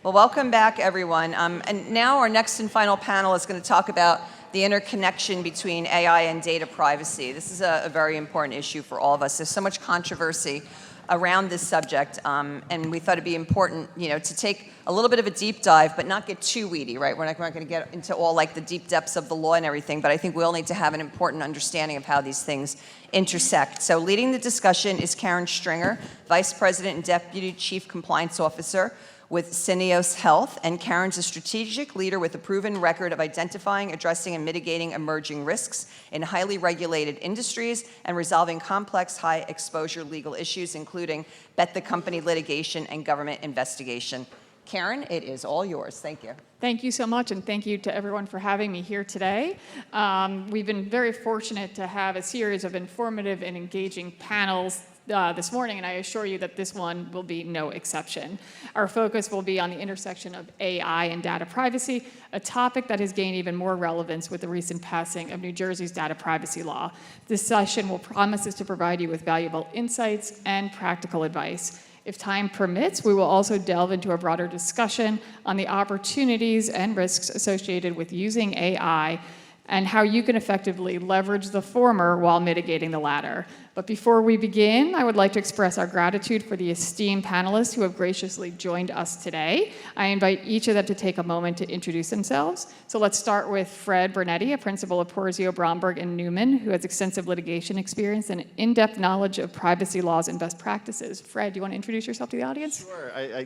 Well, welcome back, everyone. And now our next and final panel is going to talk about the interconnection between AI and data privacy. This is a very important issue for all of us. There's so much controversy around this subject, and we thought it'd be important, to take a little bit of a deep dive, but not get too weedy, right? We're not going to get into all like the deep depths of the law and everything, but I think we all need to have an important understanding of how these things intersect. So leading the discussion is Karen Stringer, Vice President and Deputy Chief Compliance Officer with Syneos Health, and Karen's a strategic leader with a proven record of identifying, addressing, and mitigating emerging risks in highly regulated industries and resolving complex, high-exposure legal issues, including bet the company litigation and government investigation. Karen, it is all yours. Thank you. Thank you so much, and thank you to everyone for having me here today. We've been very fortunate to have a series of informative and engaging panels this morning, and I assure you that this one will be no exception. Our focus will be on the intersection of AI and data privacy, a topic that has gained even more relevance with the recent passing of New Jersey's data privacy law. This session will promise to provide you with valuable insights and practical advice. If time permits, we will also delve into a broader discussion on the opportunities and risks associated with using AI and how you can effectively leverage the former while mitigating the latter. But before we begin, I would like to express our gratitude for the esteemed panelists who have graciously joined us today. I invite each of them to take a moment to introduce themselves. So let's start with Fred Brunetti, a principal of Porzio, Bromberg, and Newman, who has extensive litigation experience and in-depth knowledge of privacy laws and best practices. Fred, do you want to introduce yourself to the audience? Sure.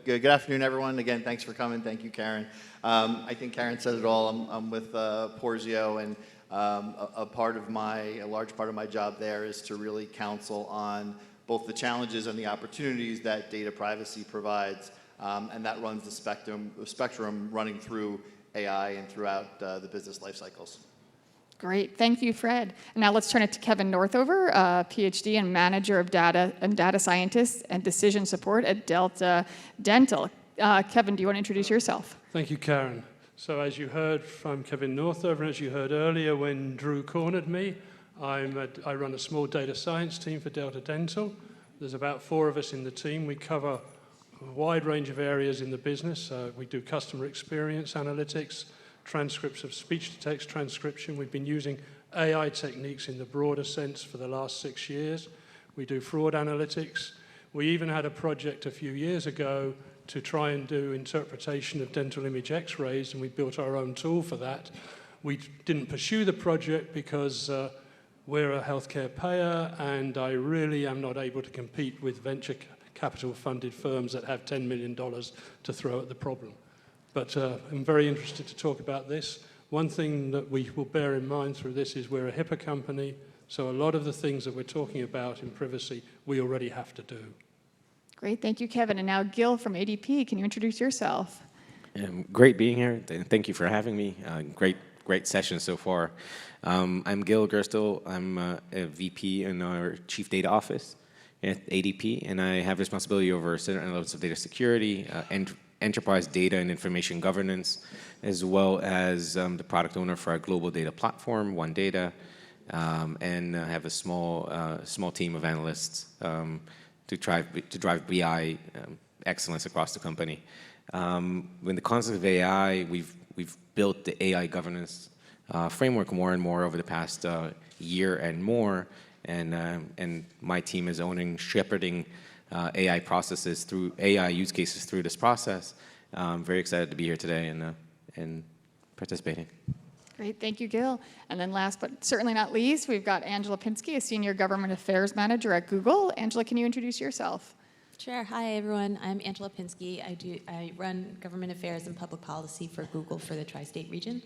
Good afternoon, everyone. Again, thanks for coming. Thank you, Karen. I think Karen said it all. I'm with Porzio, and a large part of my job there is to really counsel on both the challenges and the opportunities that data privacy provides, and that runs the spectrum running through AI and throughout the business life cycles. Great, thank you, Fred. And now let's turn it to Kevin Northover, PhD and Manager of Data Scientists and Decision Support at Delta Dental. Kevin, do you want to introduce yourself? Thank you, Karen. So as you heard from Kevin Northover, and as you heard earlier when Drew cornered me, I run a small data science team for Delta Dental. There's about 4 of us in the team. We cover a wide range of areas in the business. We do customer experience analytics, transcripts of speech-to-text transcription. We've been using AI techniques in the broader sense for the last 6 years. We do fraud analytics. We even had a project a few years ago to try and do interpretation of dental image x-rays, and we built our own tool for that. We didn't pursue the project because we're a healthcare payer, and I really am not able to compete with venture capital funded firms that have $10 million to throw at the problem. But I'm very interested to talk about this. One thing that we will bear in mind through this is we're a HIPAA company, so a lot of the things that we're talking about in privacy, we already have to do. Great, thank you, Kevin. And now Gil from ADP, can you introduce yourself? Great being here. Thank you for having me. Great session so far. I'm Gil Gerstel. I'm a VP in our Chief Data Office at ADP, and I have responsibility over certain levels of data security, enterprise data and information governance, as well as the product owner for our global data platform, One Data, and I have a small team of analysts to drive BI excellence across the company. In the concept of AI, we've built the AI governance framework more and more over the past year and more, and my team is shepherding AI processes through AI use cases through this process. I'm very excited to be here today and participating. Great, thank you, Gil. And then last but certainly not least, we've got Angela Pinsky, a Senior Government Affairs Manager at Google. Angela, can you introduce yourself? Sure. Hi, everyone. I'm Angela Pinsky. I run government affairs and public policy for Google for the tri-state region.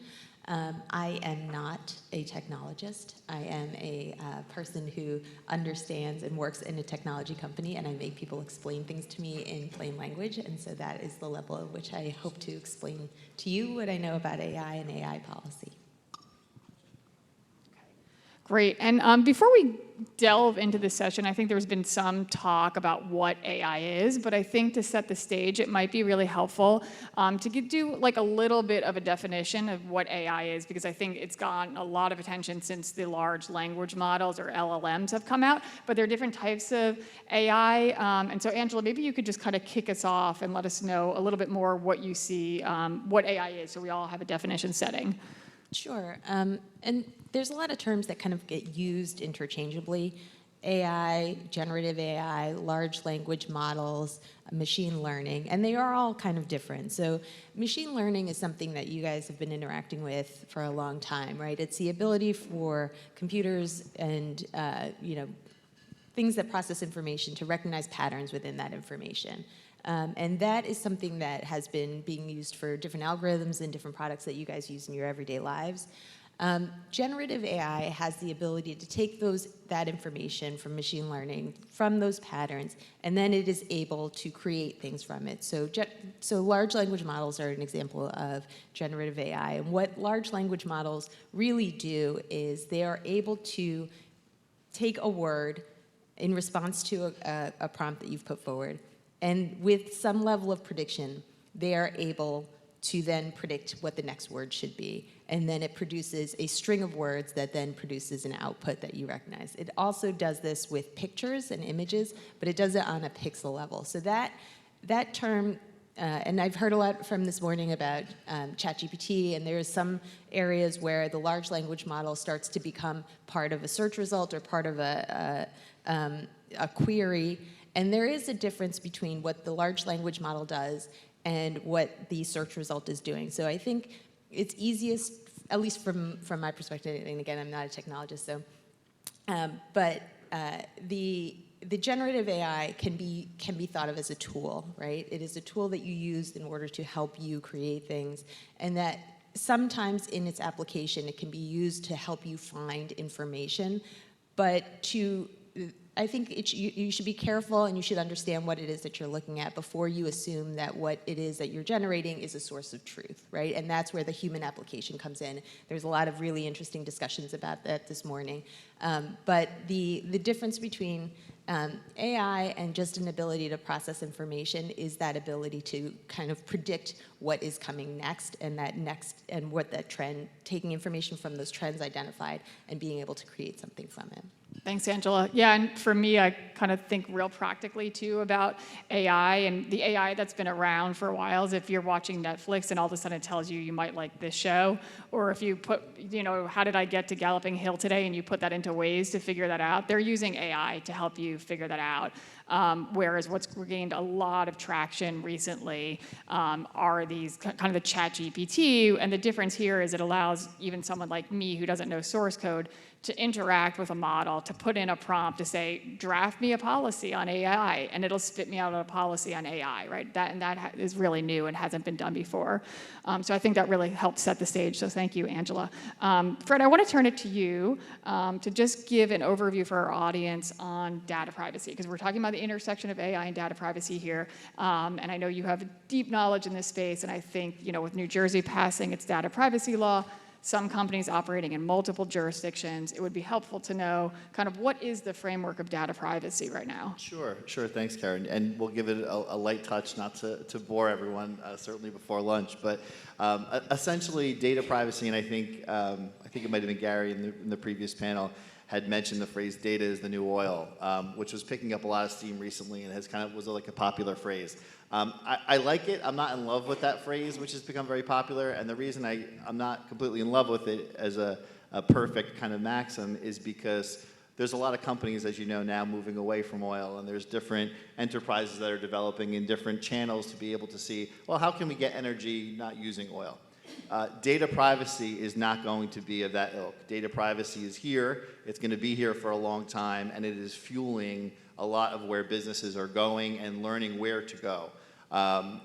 I am not a technologist. I am a person who understands and works in a technology company, and I make people explain things to me in plain language, and so that is the level at which I hope to explain to you what I know about AI and AI policy. Great. And before we delve into this session, I think there's been some talk about what AI is, but I think to set the stage, it might be really helpful to do like a little bit of a definition of what AI is, because I think it's gotten a lot of attention since the large language models, or LLMs, have come out, but there are different types of AI. And so Angela, maybe you could just kind of kick us off and let us know a little bit more what you see, what AI is, so we all have a definition setting. Sure. And there's a lot of terms that kind of get used interchangeably. AI, generative AI, large language models, machine learning, and they are all kind of different. So machine learning is something that you guys have been interacting with for a long time, right? It's the ability for computers and things that process information to recognize patterns within that information. And that is something that has been being used for different algorithms and different products that you guys use in your everyday lives. Generative AI has the ability to take that information from machine learning, from those patterns, and then it is able to create things from it. So large language models are an example of generative AI. And what large language models really do is they are able to take a word in response to a prompt that you've put forward, and with some level of prediction, they are able to then predict what the next word should be. And then it produces a string of words that then produces an output that you recognize. It also does this with pictures and images, but it does it on a pixel level. So that term, and I've heard a lot from this morning about ChatGPT, and there's some areas where the large language model starts to become part of a search result or part of a query. And there is a difference between what the large language model does and what the search result is doing. So I think it's easiest, at least from my perspective, and again, I'm not a technologist, so, but the generative AI can be thought of as a tool, right? It is a tool that you use in order to help you create things, and that sometimes in its application, it can be used to help you find information, but I think you should be careful, and you should understand what it is that you're looking at before you assume that what it is that you're generating is a source of truth, right? And that's where the human application comes in. There's a lot of really interesting discussions about that this morning. But the difference between AI and just an ability to process information is that ability to kind of predict what is coming next, and what that trend, taking information from those trends identified and being able to create something from it. Thanks, Angela. Yeah, and for me, I kind of think real practically, too, about AI. And the AI that's been around for a while is if you're watching Netflix and all of a sudden it tells you might like this show, or if you put, how did I get to Galloping Hill today, and you put that into Waze to figure that out, they're using AI to help you figure that out. Whereas what's gained a lot of traction recently are these kind of the ChatGPT, and the difference here is it allows even someone like me who doesn't know source code to interact with a model, to put in a prompt to say, draft me a policy on AI, and it'll spit me out a policy on AI, right? That is really new and hasn't been done before. So I think that really helped set the stage, so thank you, Angela. Fred, I want to turn it to you to just give an overview for our audience on data privacy, because we're talking about the intersection of AI and data privacy here, and I know you have deep knowledge in this space, and I think, with New Jersey passing its data privacy law, some companies operating in multiple jurisdictions, it would be helpful to know kind of what is the framework of data privacy right now. Sure. Thanks, Karen. And we'll give it a light touch, not to bore everyone, certainly before lunch. But essentially, data privacy, and I think it might have been Gary in the previous panel, had mentioned the phrase "data is the new oil," which was picking up a lot of steam recently and was like a popular phrase. I like it. I'm not in love with that phrase, which has become very popular. And the reason I'm not completely in love with it as a perfect kind of maxim is because there's a lot of companies, as you know, now moving away from oil, and there's different enterprises that are developing in different channels to be able to see, well, how can we get energy not using oil? Data privacy is not going to be of that ilk. Data privacy is here. It's going to be here for a long time, and it is fueling a lot of where businesses are going and learning where to go.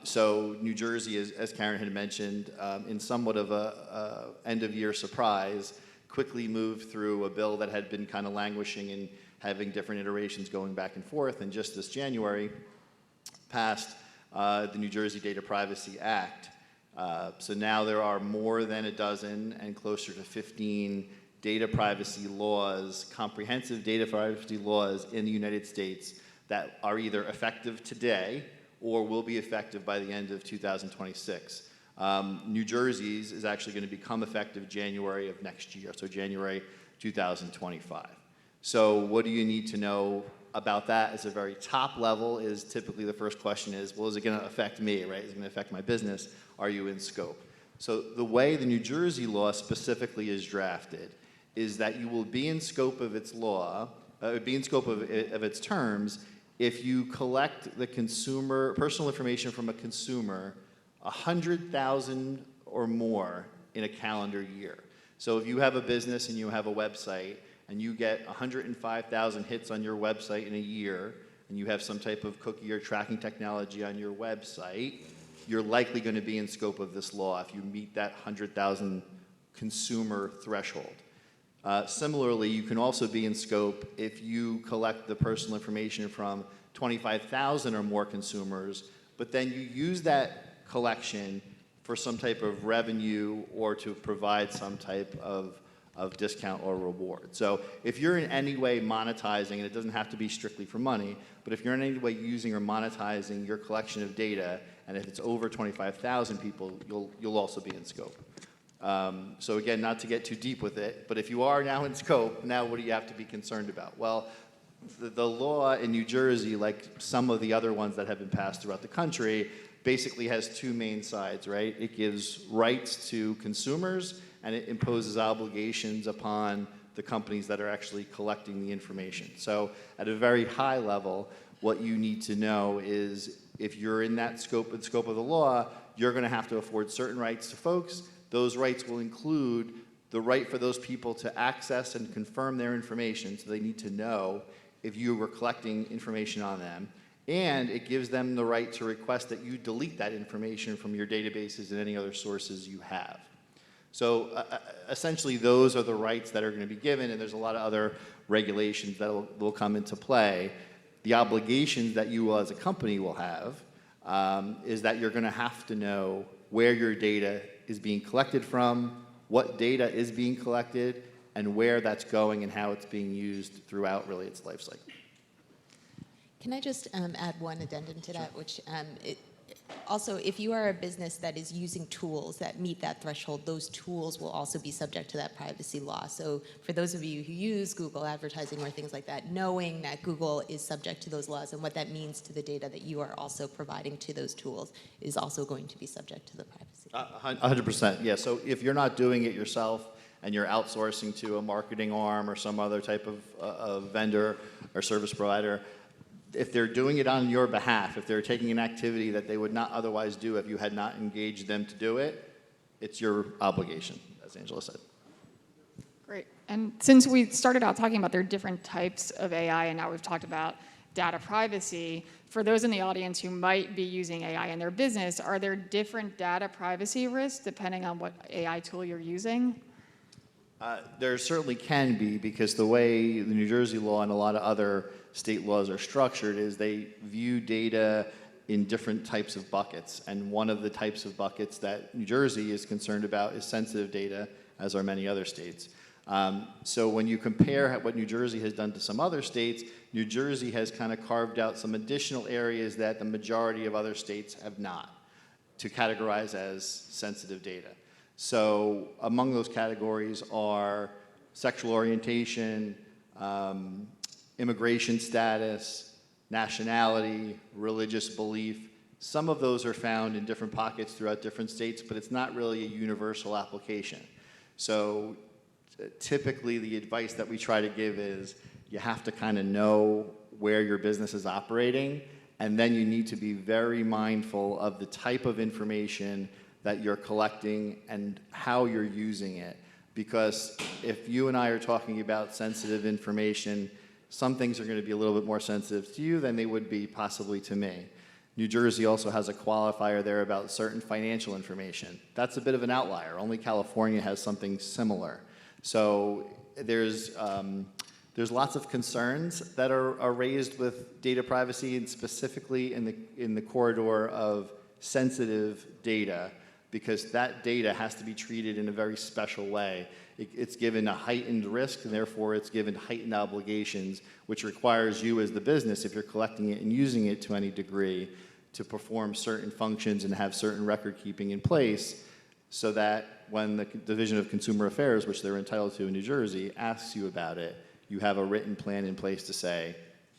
So New Jersey, as Karen had mentioned, in somewhat of a end-of-year surprise, quickly moved through a bill that had been kind of languishing and having different iterations going back and forth, and just this January passed the New Jersey Data Privacy Act. So now there are more than a dozen and closer to 15 data privacy laws, comprehensive data privacy laws in the United States that are either effective today or will be effective by the end of 2026. New Jersey's is actually going to become effective January of next year, so January 2025. So what do you need to know about that as a very top level is typically the first question is, well, is it going to affect me, right? Is it going to affect my business? Are you in scope? So the way the New Jersey law specifically is drafted is that you will be in scope of its law, be in scope of its terms if you collect the consumer, personal information from a consumer 100,000 or more in a calendar year. So if you have a business and you have a website and you get 105,000 hits on your website in a year, and you have some type of cookie or tracking technology on your website, you're likely going to be in scope of this law if you meet that 100,000 consumer threshold. Similarly, you can also be in scope if you collect the personal information from 25,000 or more consumers, but then you use that collection for some type of revenue or to provide some type of discount or reward. So if you're in any way monetizing, and it doesn't have to be strictly for money, but if you're in any way using or monetizing your collection of data, and if it's over 25,000 people, you'll also be in scope. So again, not to get too deep with it, but if you are now in scope, now what do you have to be concerned about? Well, the law in New Jersey, like some of the other ones that have been passed throughout the country, basically has two main sides, right? It gives rights to consumers, and it imposes obligations upon the companies that are actually collecting the information. So at a very high level, what you need to know is if you're in that scope of the law, you're going to have to afford certain rights to folks. Those rights will include the right for those people to access and confirm their information, so they need to know if you were collecting information on them. And it gives them the right to request that you delete that information from your databases and any other sources you have. So essentially, those are the rights that are going to be given, and there's a lot of other regulations that will come into play. The obligations that you as a company will have is that you're going to have to know where your data is being collected from, what data is being collected, and where that's going and how it's being used throughout really its life cycle. Can I just add one addendum to that, which also, if you are a business that is using tools that meet that threshold, those tools will also be subject to that privacy law. So for those of you who use Google advertising or things like that, knowing that Google is subject to those laws and what that means to the data that you are also providing to those tools is also going to be subject to the privacy law. 100%, yeah. So if you're not doing it yourself and you're outsourcing to a marketing arm or some other type of vendor or service provider, if they're doing it on your behalf, if they're taking an activity that they would not otherwise do if you had not engaged them to do it, it's your obligation, as Angela said. Great. And since we started out talking about there are different types of AI, and now we've talked about data privacy, for those in the audience who might be using AI in their business, are there different data privacy risks depending on what AI tool you're using? There certainly can be, because the way the New Jersey law and a lot of other state laws are structured is they view data in different types of buckets. And one of the types of buckets that New Jersey is concerned about is sensitive data, as are many other states. So when you compare what New Jersey has done to some other states, New Jersey has kind of carved out some additional areas that the majority of other states have not, to categorize as sensitive data. So among those categories are sexual orientation, immigration status, nationality, religious belief. Some of those are found in different pockets throughout different states, but it's not really a universal application. So typically the advice that we try to give is you have to kind of know where your business is operating, and then you need to be very mindful of the type of information that you're collecting and how you're using it. Because if you and I are talking about sensitive information, some things are going to be a little bit more sensitive to you than they would be possibly to me. New Jersey also has a qualifier there about certain financial information. That's a bit of an outlier. Only California has something similar. So there's lots of concerns that are raised with data privacy, and specifically in the corridor of sensitive data, because that data has to be treated in a very special way. it's given a heightened risk, and therefore it's given heightened obligations, which requires you as the business, if you're collecting it and using it to any degree, to perform certain functions and have certain record keeping in place, so that when the Division of Consumer Affairs, which they're entitled to in New Jersey, asks you about it, you have a written plan in place to say,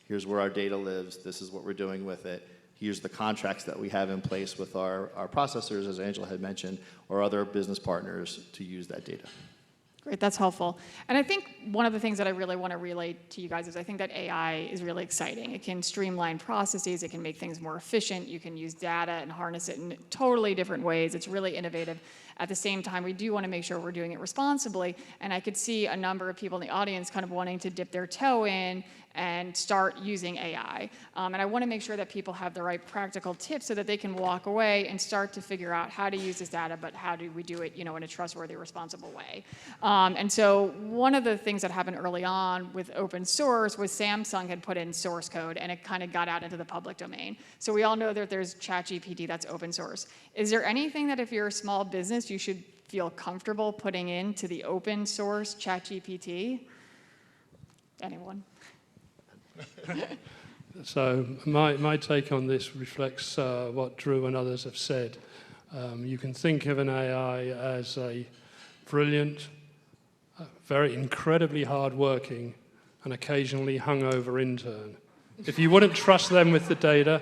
here's where our data lives, this is what we're doing with it, here's the contracts that we have in place with our processors, as Angela had mentioned, or other business partners to use that data. Great, that's helpful. And I think one of the things that I really want to relate to you guys is I think that AI is really exciting. It can streamline processes, it can make things more efficient, you can use data and harness it in totally different ways. It's really innovative. At the same time, we do want to make sure we're doing it responsibly, and I could see a number of people in the audience kind of wanting to dip their toe in and start using AI. And I want to make sure that people have the right practical tips so that they can walk away and start to figure out how to use this data, but how do we do it, in a trustworthy, responsible way. And so one of the things that happened early on with open source was Samsung had put in source code, and it kind of got out into the public domain. So we all know that there's ChatGPT that's open source. Is there anything that if you're a small business, you should feel comfortable putting into the open source ChatGPT? Anyone? So my take on this reflects what Drew and others have said. You can think of an AI as a brilliant, very incredibly hardworking, and occasionally hungover intern. If you wouldn't trust them with the data,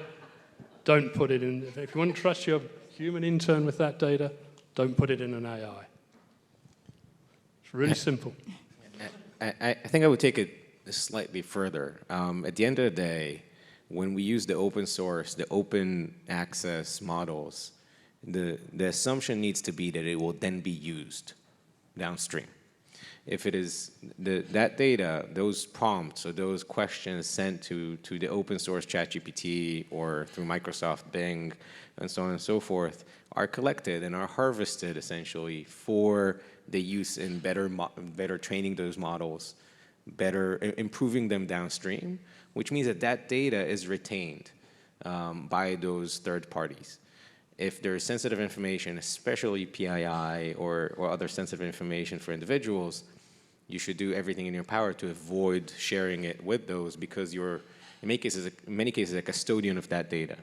don't put it in. If you wouldn't trust your human intern with that data, don't put it in an AI. It's really simple. I think I would take it slightly further. At the end of the day, when we use the open source, the open access models, the assumption needs to be that it will then be used downstream. If it is that data, those prompts or those questions sent to the open source ChatGPT or through Microsoft Bing and so on and so forth are collected and are harvested essentially for the use in better training those models, better improving them downstream, which means that data is retained by those third parties. If there is sensitive information, especially PII or other sensitive information for individuals, you should do everything in your power to avoid sharing it with those, because you're, in many cases, a custodian of that data.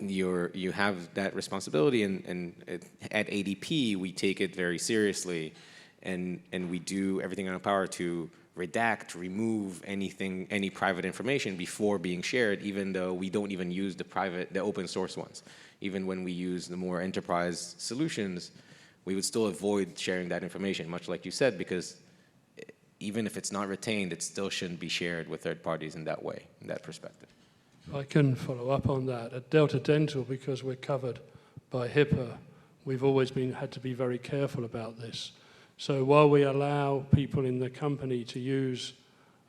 You have that responsibility, and at ADP, we take it very seriously, and we do everything in our power to redact, remove any private information before being shared, even though we don't even use the open source ones. Even when we use the more enterprise solutions, we would still avoid sharing that information, much like you said, because even if it's not retained, it still shouldn't be shared with third parties in that way, in that perspective. I can follow up on that. At Delta Dental, because we're covered by HIPAA, we've always had to be very careful about this. So while we allow people in the company to use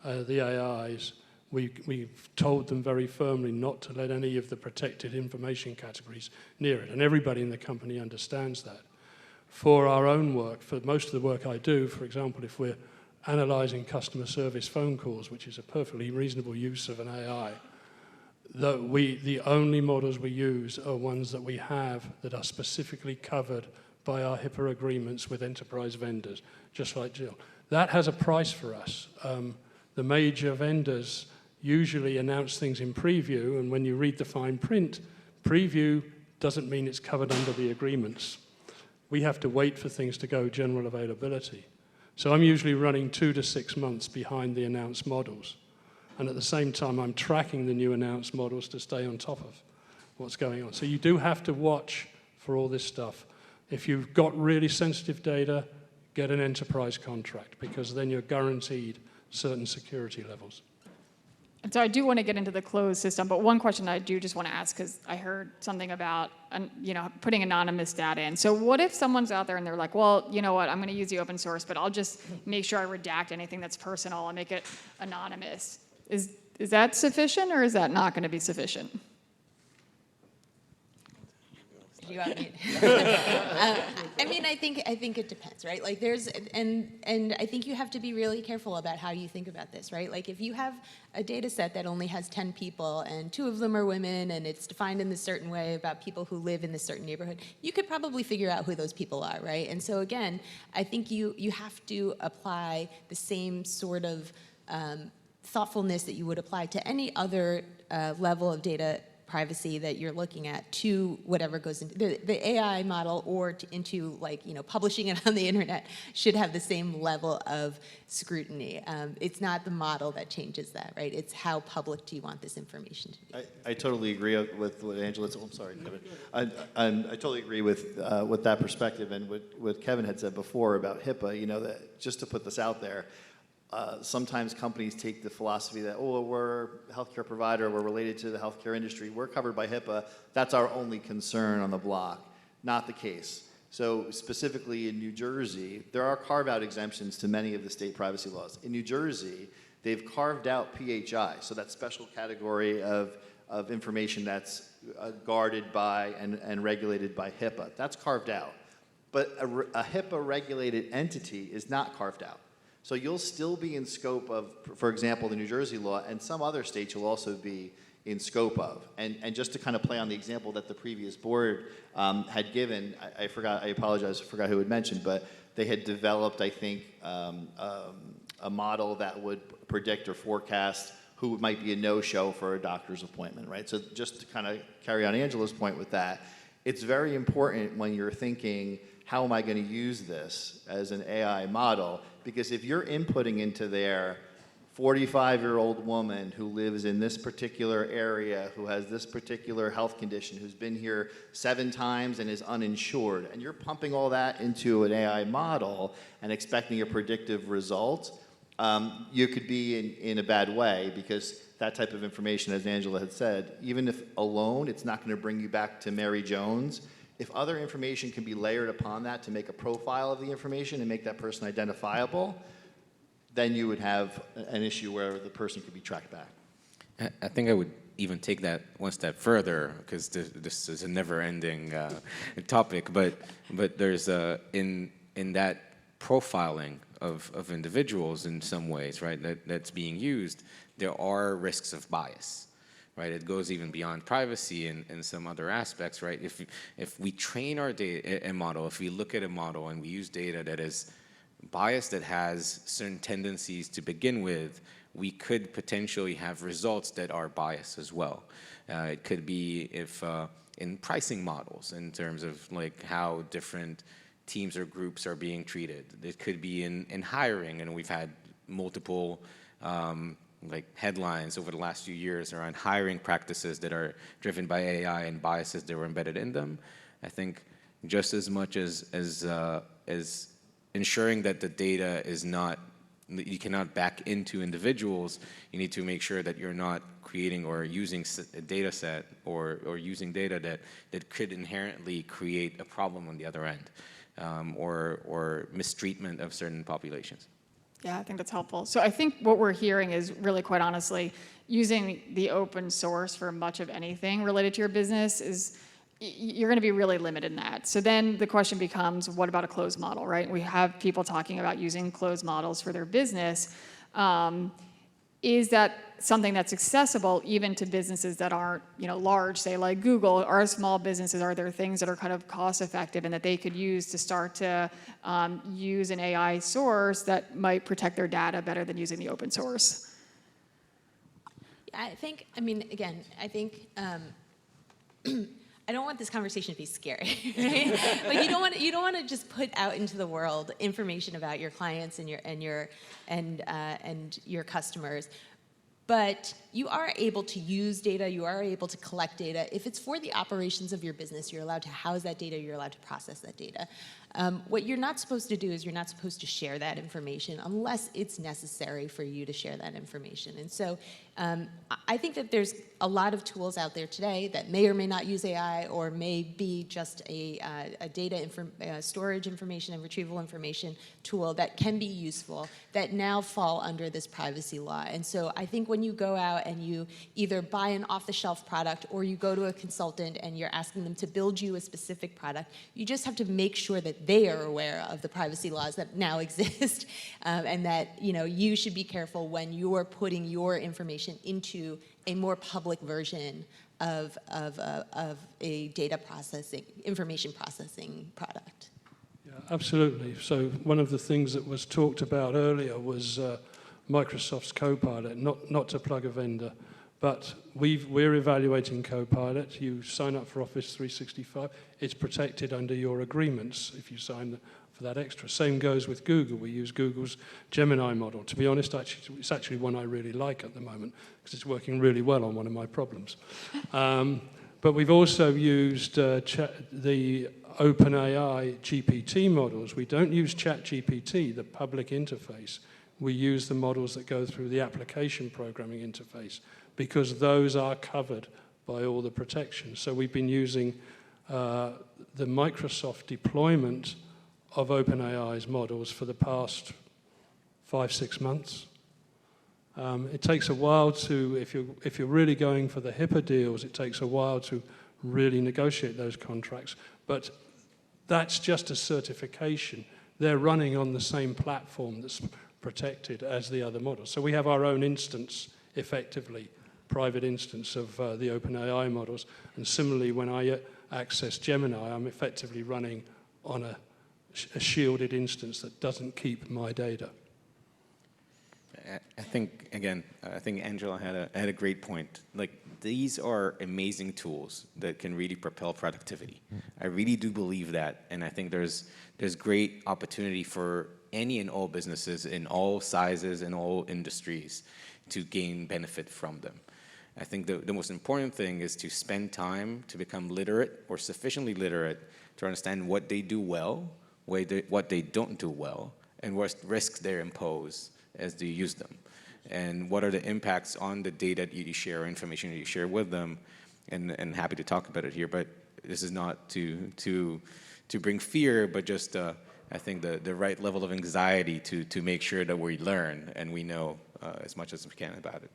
the AIs, we've told them very firmly not to let any of the protected information categories near it. And everybody in the company understands that. For our own work, for most of the work I do, for example, if we're analyzing customer service phone calls, which is a perfectly reasonable use of an AI, the only models we use are ones that we have that are specifically covered by our HIPAA agreements with enterprise vendors, just like Jill. That has a price for us. The major vendors usually announce things in preview, and when you read the fine print, preview doesn't mean it's covered under the agreements. We have to wait for things to go general availability. So I'm usually running 2 to 6 months behind the announced models. And at the same time, I'm tracking the new announced models to stay on top of what's going on. So you do have to watch for all this stuff. If you've got really sensitive data, get an enterprise contract, because then you're guaranteed certain security levels. And so I do want to get into the closed system, but one question I do just want to ask, because I heard something about putting anonymous data in. So what if someone's out there and they're like, well, you know what, I'm going to use the open source, but I'll just make sure I redact anything that's personal and make it anonymous. Is that sufficient, or is that not going to be sufficient? you want me? I mean, I think it depends, right? Like there's, and I think you have to be really careful about how you think about this, right? Like if you have a data set that only has 10 people and 2 of them are women and it's defined in this certain way about people who live in this certain neighborhood, you could probably figure out who those people are, right? And so again, I think you have to apply the same sort of thoughtfulness that you would apply to any other level of data privacy that you're looking at to whatever goes into the AI model or into like, you know, publishing it on the internet should have the same level of scrutiny. It's not the model that changes that, right? It's how public do you want this information to be. I totally agree with what Angela said. I'm sorry, Kevin. I totally agree with that perspective and what Kevin had said before about HIPAA. You know, that just to put this out there, sometimes companies take the philosophy that, oh, we're a healthcare provider, we're related to the healthcare industry, we're covered by HIPAA, that's our only concern on the block. Not the case. So specifically in New Jersey, there are carve-out exemptions to many of the state privacy laws. In New Jersey, they've carved out PHI, so that special category of information that's guarded by and regulated by HIPAA. That's carved out. But a HIPAA-regulated entity is not carved out. So you'll still be in scope of, for example, the New Jersey law, and some other states you'll also be in scope of. And just to kind of play on the example that the previous board had given, I apologize, I forgot who had mentioned, but they had developed, I think, a model that would predict or forecast who might be a no-show for a doctor's appointment, right? So just to kind of carry on Angela's point with that, it's very important when you're thinking, how am I going to use this as an AI model? Because if you're inputting into their 45-year-old woman who lives in this particular area, who has this particular health condition, who's been here 7 times and is uninsured, and you're pumping all that into an AI model and expecting a predictive result, you could be in a bad way, because that type of information, as Angela had said, even if alone, it's not going to bring you back to Mary Jones. If other information can be layered upon that to make a profile of the information and make that person identifiable, then you would have an issue where the person could be tracked back. I think I would even take that one step further, because this is a never-ending topic. But there's in that profiling of individuals in some ways, right? That's being used. There are risks of bias. Right, it goes even beyond privacy and some other aspects, right? If we train our data model, if we look at a model and we use data that is biased, that has certain tendencies to begin with, we could potentially have results that are biased as well. It could be if in pricing models, in terms of like how different teams or groups are being treated. It could be in hiring, and we've had multiple like headlines over the last few years around hiring practices that are driven by AI and biases that were embedded in them. I think just as much as ensuring that the data is not, you cannot back into individuals, you need to make sure that you're not creating or using a data set or using data that could inherently create a problem on the other end, or mistreatment of certain populations. Yeah, I think that's helpful. So I think what we're hearing is really, quite honestly, using the open source for much of anything related to your business is, you're going to be really limited in that. So then the question becomes, what about a closed model, right? We have people talking about using closed models for their business. Is that something that's accessible even to businesses that aren't, you know, large, say like Google? Are small businesses, are there things that are kind of cost effective and that they could use to start to use an AI source that might protect their data better than using the open source? I think, I mean, again, I think I don't want this conversation to be scary, right? Like you don't want to just put out into the world information about your clients and your customers. But you are able to use data, you are able to collect data. If it's for the operations of your business, you're allowed to house that data, you're allowed to process that data. What you're not supposed to do is you're not supposed to share that information unless it's necessary for you to share that information. And so I think that there's a lot of tools out there today that may or may not use AI or may be just a data storage information and retrieval information tool that can be useful that now fall under this privacy law. And so I think when you go out and you either buy an off-the-shelf product or you go to a consultant and you're asking them to build you a specific product, you just have to make sure that they are aware of the privacy laws that now exist, and that you should be careful when you're putting your information into a more public version of a data processing, information processing product. Yeah, absolutely. So one of the things that was talked about earlier was Microsoft's Copilot, not to plug a vendor, but we're evaluating Copilot. You sign up for Office 365. It's protected under your agreements if you sign for that extra. Same goes with Google. We use Google's Gemini model. To be honest, it's actually one I really like at the moment because it's working really well on one of my problems. But we've also used the OpenAI GPT models. We don't use ChatGPT, the public interface. We use the models that go through the application programming interface because those are covered by all the protections. So we've been using the Microsoft deployment of OpenAI's models for the past 5-6 months. It takes a while to, if you're really going for the HIPAA deals, it takes a while to really negotiate those contracts. But that's just a certification. They're running on the same platform that's protected as the other models. So we have our own instance, effectively, private instance of the OpenAI models. And similarly, when I access Gemini, I'm effectively running on a shielded instance that doesn't keep my data. I think Angela had a great point. Like, these are amazing tools that can really propel productivity. I really do believe that, and I think there's great opportunity for any and all businesses in all sizes and all industries to gain benefit from them. I think the most important thing is to spend time to become literate or sufficiently literate to understand what they do well, what they don't do well, and what risks they impose as they use them, and what are the impacts on the data that you share, information that you share with them, and happy to talk about it here. But this is not to bring fear, but just I think the right level of anxiety to make sure that we learn and we know as much as we can about it.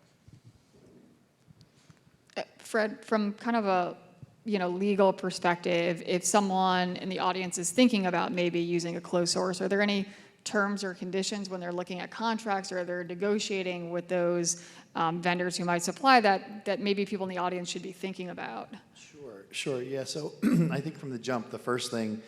Fred, from kind of a legal perspective, if someone in the audience is thinking about maybe using a closed source, are there any terms or conditions when they're looking at contracts or they're negotiating with those vendors who might supply that maybe people in the audience should be thinking about? Sure. Yeah, so I think from the jump, the first thing,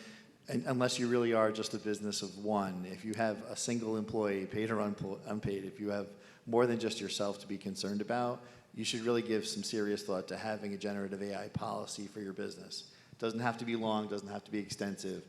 and unless you really are just a business of one, if you have a single employee, paid or unpaid, if you have more than just yourself to be concerned about, you should really give some serious thought to having a generative AI policy for your business. It doesn't have to be long, doesn't have to be extensive.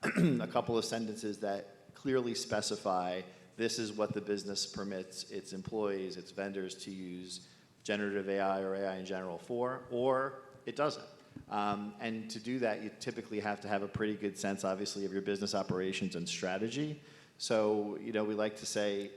A couple of sentences that clearly specify this is what the business permits its employees, its vendors to use generative AI or AI in general for, or it doesn't. And to do that, you typically have to have a pretty good sense, obviously, of your business operations and strategy. So, we like to say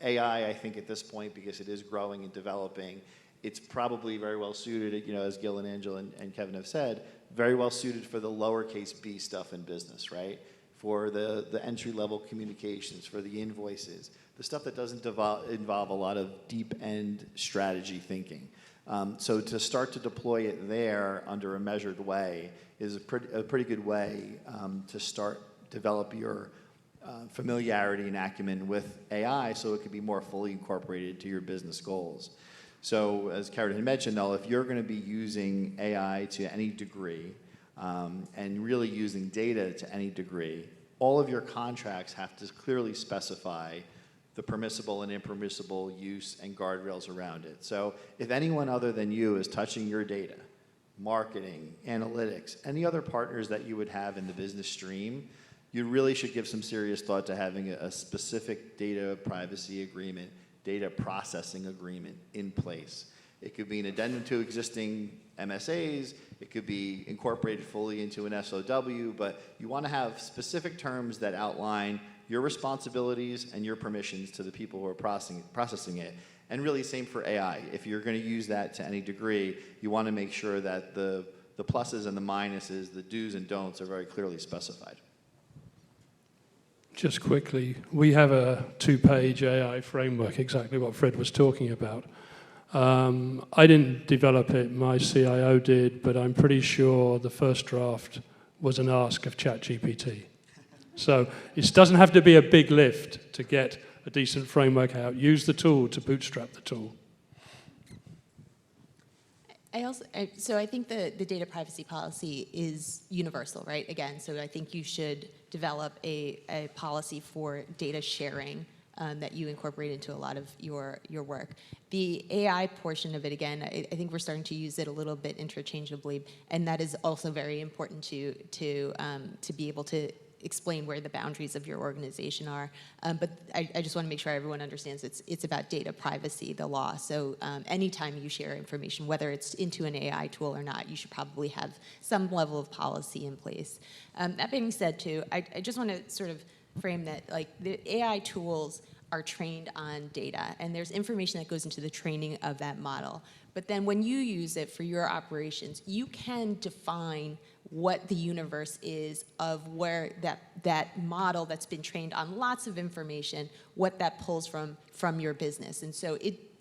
AI, I think at this point, because it is growing and developing, it's probably very well suited, as Gil and Angela and Kevin have said, very well suited for the lowercase b stuff in business, right? For the entry-level communications, for the invoices, the stuff that doesn't involve a lot of deep-end strategy thinking. So to start to deploy it there under a measured way is a pretty good way to start develop your familiarity and acumen with AI so it could be more fully incorporated to your business goals. So as Karen had mentioned, though, if you're going to be using AI to any degree and really using data to any degree, all of your contracts have to clearly specify the permissible and impermissible use and guardrails around it. So if anyone other than you is touching your data, marketing, analytics, any other partners that you would have in the business stream, you really should give some serious thought to having a specific data privacy agreement, data processing agreement in place. It could be an addendum to existing MSAs, it could be incorporated fully into an SOW, but you want to have specific terms that outline your responsibilities and your permissions to the people who are processing it. And really same for AI. If you're going to use that to any degree, you want to make sure that the pluses and the minuses, the do's and don'ts are very clearly specified. Just quickly, we have a 2-page AI framework, exactly what Fred was talking about. I didn't develop it, my CIO did, but I'm pretty sure the first draft was an ask of ChatGPT. So it doesn't have to be a big lift to get a decent framework out. Use the tool to bootstrap the tool. So I think the data privacy policy is universal, right? Again, so I think you should develop a policy for data sharing that you incorporate into a lot of your work. The AI portion of it, again, I think we're starting to use it a little bit interchangeably, and that is also very important to be able to explain where the boundaries of your organization are. But I just want to make sure everyone understands it's about data privacy, the law. So anytime you share information, whether it's into an AI tool or not, you should probably have some level of policy in place. That being said, too, I just want to sort of frame that like the AI tools are trained on data, and there's information that goes into the training of that model. But then when you use it for your operations, you can define what the universe is of where that model that's been trained on lots of information, what that pulls from your business. And so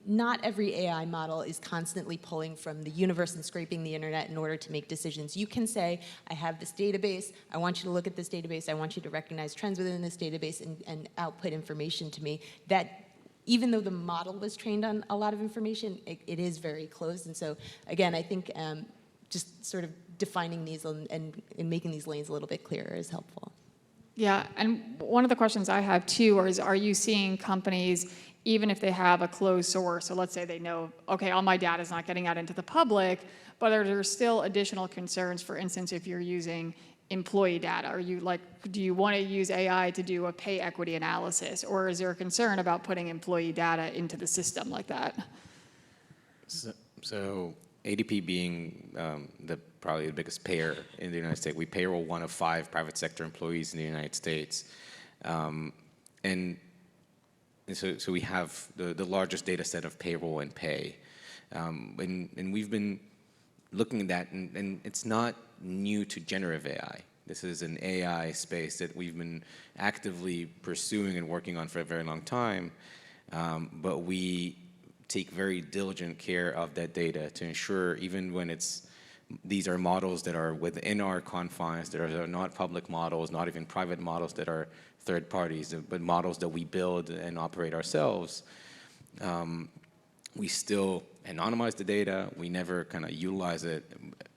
not every AI model is constantly pulling from the universe and scraping the internet in order to make decisions. You can say, I have this database, I want you to look at this database, I want you to recognize trends within this database and output information to me. That, even though the model was trained on a lot of information, it is very closed. And so, again, I think just sort of defining these and making these lanes a little bit clearer is helpful. Yeah, and one of the questions I have too is, are you seeing companies, even if they have a closed source, so let's say they know, okay, all my data is not getting out into the public, but are there still additional concerns, for instance, if you're using employee data? Are you like, do you want to use AI to do a pay equity analysis, or is there a concern about putting employee data into the system like that? So ADP being probably the biggest payer in the United States, we payroll 1 of 5 private sector employees in the United States. And so we have the largest data set of payroll and pay. And we've been looking at that, and it's not new to generative AI. This is an AI space that we've been actively pursuing and working on for a very long time. But we take very diligent care of that data to ensure, even when these are models that are within our confines, that are not public models, not even private models that are third parties, but models that we build and operate ourselves, we still anonymize the data. We never kind of utilize it.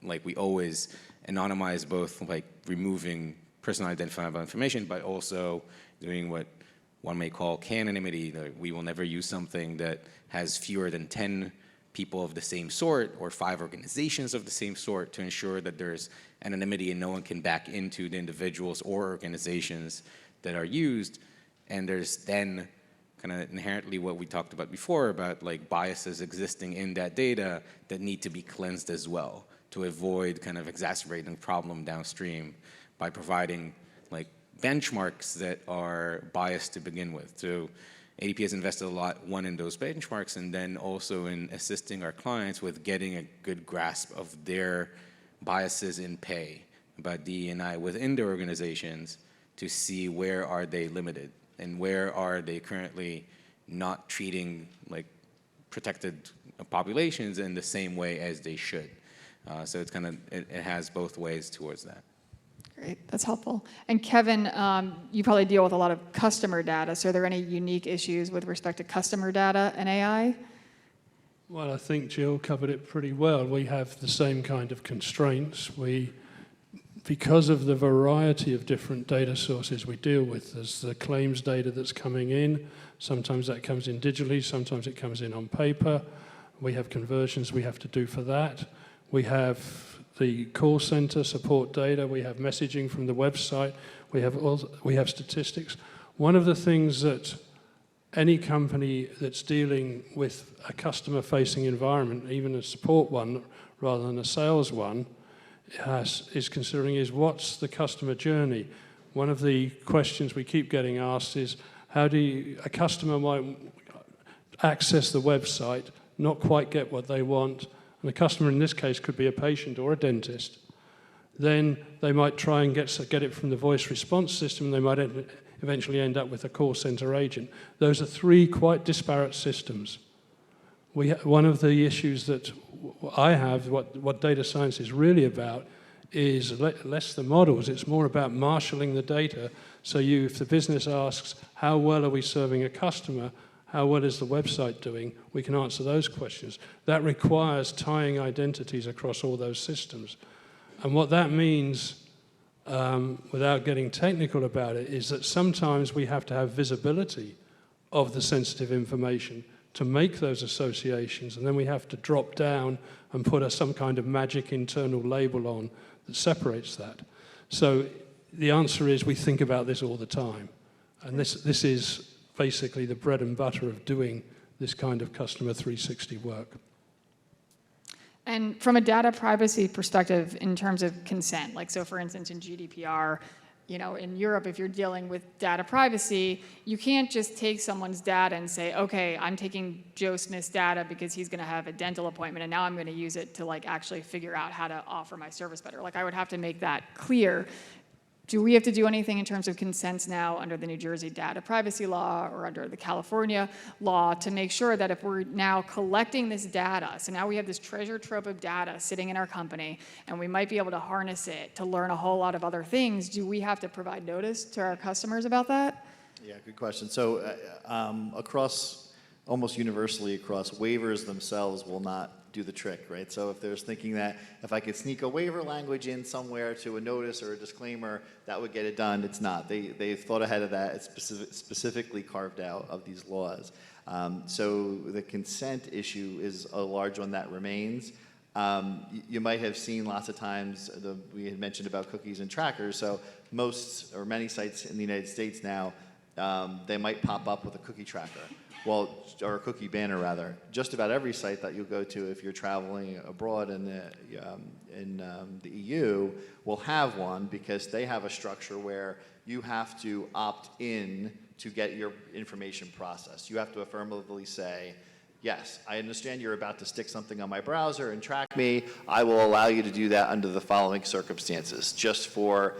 Like, we always anonymize, both like removing personal identifiable information, but also doing what one may call canonymity. We will never use something that has fewer than 10 people of the same sort or 5 organizations of the same sort, to ensure that there's anonymity and no one can back into the individuals or organizations that are used. And there's then kind of inherently what we talked about before, about like biases existing in that data that need to be cleansed as well, to avoid kind of exacerbating the problem downstream by providing like benchmarks that are biased to begin with. So ADP has invested a lot, one, in those benchmarks, and then also in assisting our clients with getting a good grasp of their biases in pay about DE&I within their organizations, to see where are they limited and where are they currently not treating like protected populations in the same way as they should. So it's kind of, it has both ways towards that. Great, that's helpful. And Kevin, you probably deal with a lot of customer data. So are there any unique issues with respect to customer data and AI? Well, I think Jill covered it pretty well. We have the same kind of constraints. Because of the variety of different data sources we deal with, there's the claims data that's coming in. Sometimes that comes in digitally, sometimes it comes in on paper. We have conversions we have to do for that. We have the call center support data. We have messaging from the website. We have statistics. One of the things that any company that's dealing with a customer-facing environment, even a support one rather than a sales one, is considering is, what's the customer journey? One of the questions we keep getting asked is, how do a customer might access the website, not quite get what they want, and the customer in this case could be a patient or a dentist, then they might try and get it from the voice response system, and they might eventually end up with a call center agent. Those are three quite disparate systems. One of the issues that I have, what data science is really about, is less the models. It's more about marshalling the data. So if the business asks, how well are we serving a customer? How well is the website doing? We can answer those questions. That requires tying identities across all those systems. And what that means, without getting technical about it, is that sometimes we have to have visibility of the sensitive information to make those associations, and then we have to drop down and put some kind of magic internal label on that separates that. So the answer is we think about this all the time. And this is basically the bread and butter of doing this kind of customer 360 work. And from a data privacy perspective, in terms of consent, like so for instance in GDPR, in Europe, if you're dealing with data privacy, you can't just take someone's data and say, okay, I'm taking Joe Smith's data because he's going to have a dental appointment, and now I'm going to use it to actually figure out how to offer my service better. I would have to make that clear. Do we have to do anything in terms of consents now under the New Jersey data privacy law or under the California law to make sure that if we're now collecting this data, so now we have this treasure trove of data sitting in our company, and we might be able to harness it to learn a whole lot of other things, do we have to provide notice to our customers about that? Yeah, good question. So almost universally across, waivers themselves will not do the trick, right? So if there's thinking that if I could sneak a waiver language in somewhere to a notice or a disclaimer, that would get it done, it's not. They've thought ahead of that. It's specifically carved out of these laws. So the consent issue is a large one that remains. You might have seen lots of times, we had mentioned about cookies and trackers, so most or many sites in the United States now, they might pop up with a cookie tracker. Well, or a cookie banner rather. Just about every site that you'll go to if you're traveling abroad in the EU will have one, because they have a structure where you have to opt in to get your information processed. You have to affirmatively say, yes, I understand you're about to stick something on my browser and track me. I will allow you to do that under the following circumstances, just for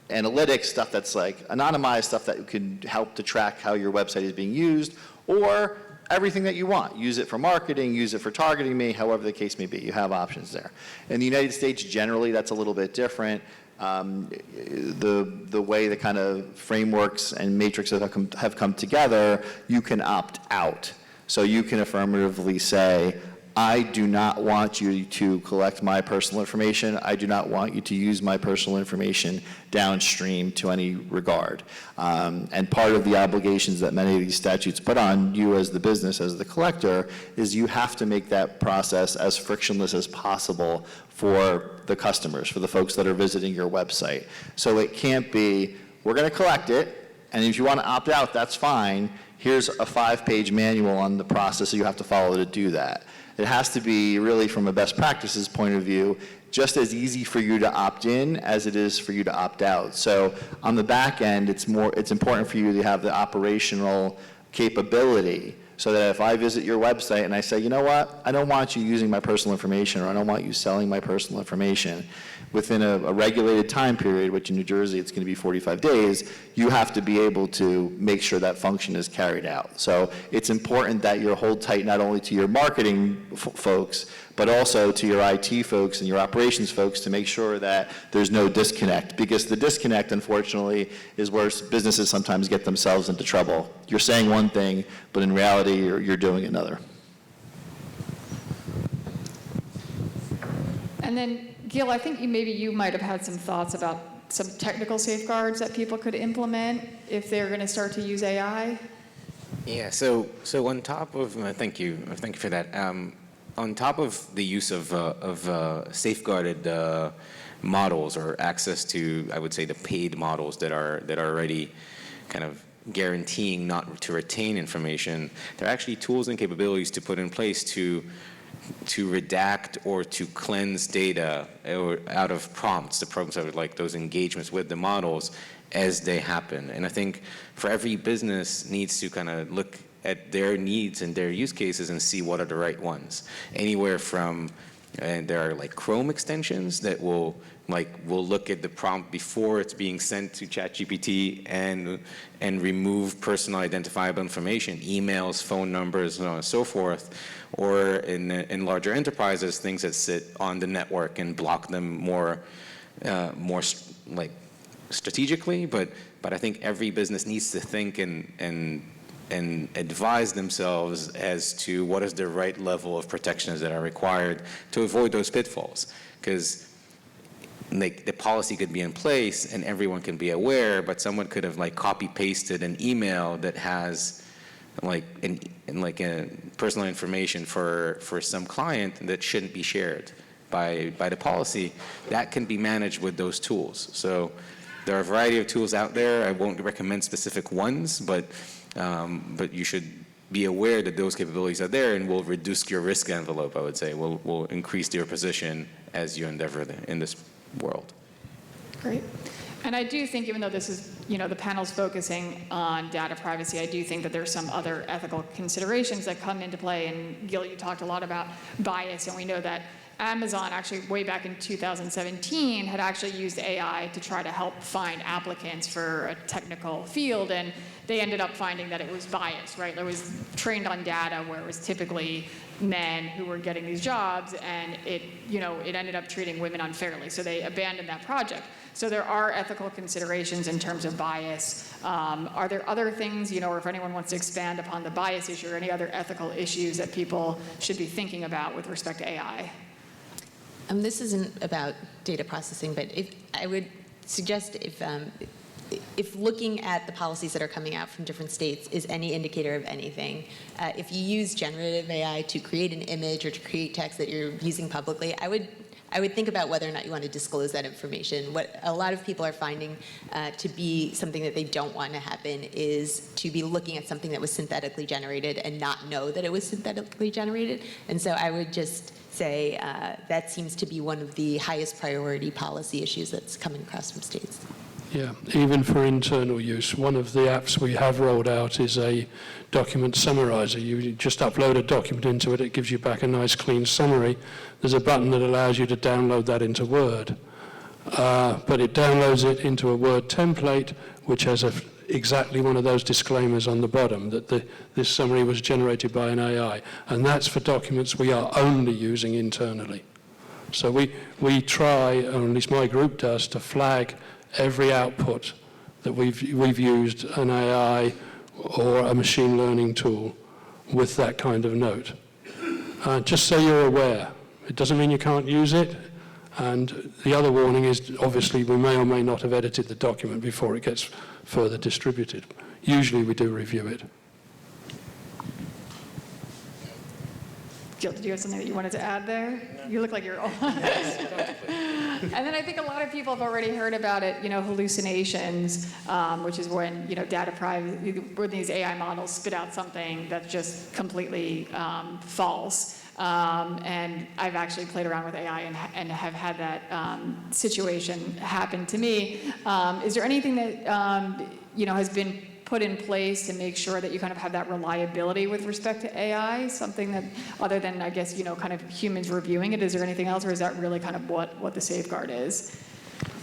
analytics, stuff that's anonymized, stuff that can help to track how your website is being used, or everything that you want. Use it for marketing, use it for targeting me, however the case may be. You have options there. In the United States, generally, that's a little bit different. The way the kind of frameworks and matrices have come together, you can opt out. So you can affirmatively say, I do not want you to collect my personal information. I do not want you to use my personal information downstream to any regard. And part of the obligations that many of these statutes put on you as the business, as the collector, is you have to make that process as frictionless as possible for the customers, for the folks that are visiting your website. So it can't be, we're going to collect it, and if you want to opt out, that's fine. Here's a 5-page manual on the process that you have to follow to do that. It has to be really, from a best practices point of view, just as easy for you to opt in as it is for you to opt out. So on the back end, it's important for you to have the operational capability, so that if I visit your website and I say, you know what, I don't want you using my personal information, or I don't want you selling my personal information, within a regulated time period, which in New Jersey it's going to be 45 days, you have to be able to make sure that function is carried out. So it's important that you hold tight not only to your marketing folks, but also to your IT folks and your operations folks to make sure that there's no disconnect. Because the disconnect, unfortunately, is where businesses sometimes get themselves into trouble. You're saying one thing, but in reality, you're doing another. And then, Gil, I think maybe you might have had some thoughts about some technical safeguards that people could implement if they're going to start to use AI. Yeah, so on top of, thank you for that. On top of the use of safeguarded models, or access to, I would say, the paid models that are already kind of guaranteeing not to retain information, there are actually tools and capabilities to put in place to redact or to cleanse data out of prompts, the prompts of those engagements with the models as they happen. And I think for every business needs to kind of look at their needs and their use cases and see what are the right ones. Anywhere from, and there are like Chrome extensions that will look at the prompt before it's being sent to ChatGPT and remove personal identifiable information, emails, phone numbers, and so on and so forth. Or in larger enterprises, things that sit on the network and block them more like strategically. But I think every business needs to think and advise themselves as to what is the right level of protections that are required to avoid those pitfalls. Because like the policy could be in place and everyone can be aware, but someone could have like copy pasted an email that has like personal information for some client that shouldn't be shared by the policy. That can be managed with those tools. So there are a variety of tools out there. I won't recommend specific ones, but you should be aware that those capabilities are there and will reduce your risk envelope, I would say. Will increase your position as you endeavor in this world. Great. And I do think, even though this is, the panel's focusing on data privacy, I do think that there's some other ethical considerations that come into play. And Gil, you talked a lot about bias, and we know that Amazon actually way back in 2017 had actually used AI to try to help find applicants for a technical field, and they ended up finding that it was biased, right? It was trained on data where it was typically men who were getting these jobs, and it ended up treating women unfairly. So they abandoned that project. So there are ethical considerations in terms of bias. Are there other things, or if anyone wants to expand upon the bias issue or any other ethical issues that people should be thinking about with respect to AI? This isn't about data processing, but I would suggest if looking at the policies that are coming out from different states is any indicator of anything, if you use generative AI to create an image or to create text that you're using publicly, I would think about whether or not you want to disclose that information. What a lot of people are finding to be something that they don't want to happen is to be looking at something that was synthetically generated and not know that it was synthetically generated. And so I would just say that seems to be one of the highest priority policy issues that's coming across from states. Yeah, even for internal use, one of the apps we have rolled out is a document summarizer. You just upload a document into it, it gives you back a nice clean summary. There's a button that allows you to download that into Word. But it downloads it into a Word template, which has exactly one of those disclaimers on the bottom, that this summary was generated by an AI. And that's for documents we are only using internally. So we try, or at least my group does, to flag every output that we've used an AI or a machine learning tool with that kind of note. Just so you're aware. It doesn't mean you can't use it. And the other warning is, obviously, we may or may not have edited the document before it gets further distributed. Usually we do review it. Jill, did you have something that you wanted to add there? You look like you're all... And then I think a lot of people have already heard about it, hallucinations, which is when, data privacy, when these AI models spit out something that's just completely false. And I've actually played around with AI and have had that situation happen to me. Is there anything that, has been put in place to make sure that you kind of have that reliability with respect to AI? Something that, other than, I guess, kind of humans reviewing it, is there anything else, or is that really kind of what the safeguard is?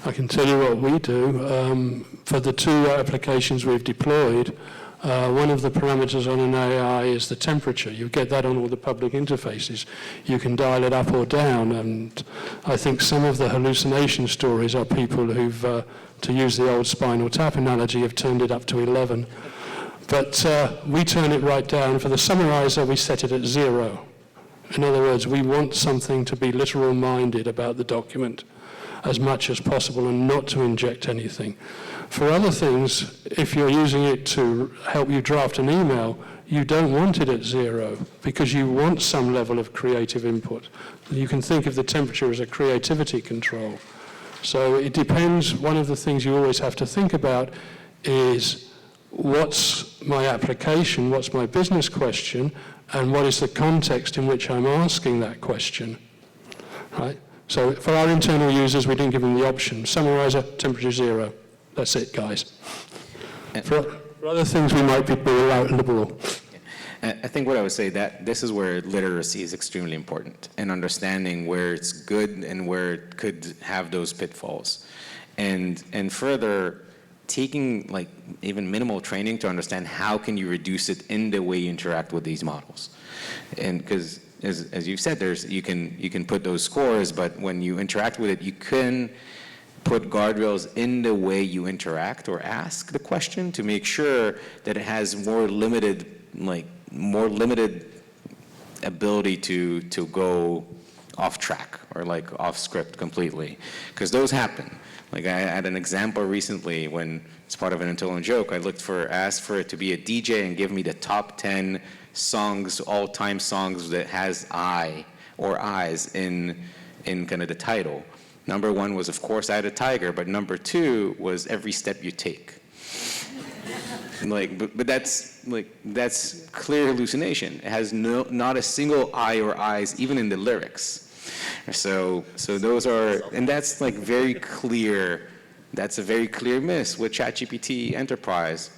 I can tell you what we do. For the two applications we've deployed, one of the parameters on an AI is the temperature. You get that on all the public interfaces. You can dial it up or down, and I think some of the hallucination stories are people who've, to use the old spinal tap analogy, have turned it up to 11. But we turn it right down. For the summarizer, we set it at 0. In other words, we want something to be literal-minded about the document as much as possible and not to inject anything. For other things, if you're using it to help you draft an email, you don't want it at 0 because you want some level of creative input. You can think of the temperature as a creativity control. So it depends. One of the things you always have to think about is what's my application, what's my business question, and what is the context in which I'm asking that question, right? So for our internal users, we didn't give them the option. Summarizer, temperature 0. That's it, guys. For other things, we might be more liberal. I think what I would say that this is where literacy is extremely important, and understanding where it's good and where it could have those pitfalls. And further, taking like even minimal training to understand how can you reduce it in the way you interact with these models. And because as you've said, you can put those scores, but when you interact with it, you can put guardrails in the way you interact or ask the question to make sure that it has more limited ability to go off track or like off script completely, because those happen. Like I had an example recently when, as part of an internal joke, I asked for it to be a DJ and give me the top 10 songs, all-time songs that has I or eyes in kind of the title. Number one was, of course, Eye of the Tiger, but number two was Every Step You Take. But that's clear hallucination. It has not a single I or eyes, even in the lyrics. So those are, and that's like very clear. That's a very clear miss with ChatGPT Enterprise.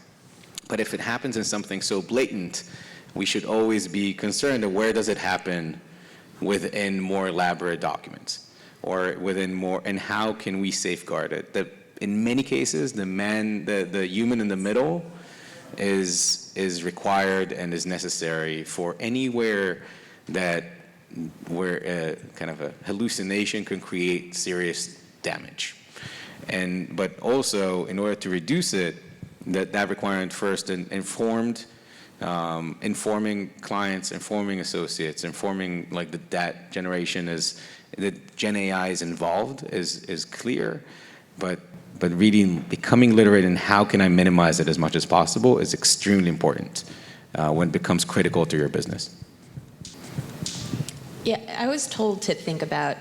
But if it happens in something so blatant, we should always be concerned of where does it happen within more elaborate documents, or within more, and how can we safeguard it? That in many cases, the human in the middle is required and is necessary for anywhere where kind of a hallucination can create serious damage. But also, in order to reduce it, that requirement first informing clients, informing associates, informing like that generation is that Gen AI is involved is clear, but really becoming literate in how can I minimize it as much as possible is extremely important when it becomes critical to your business. Yeah, I was told to think about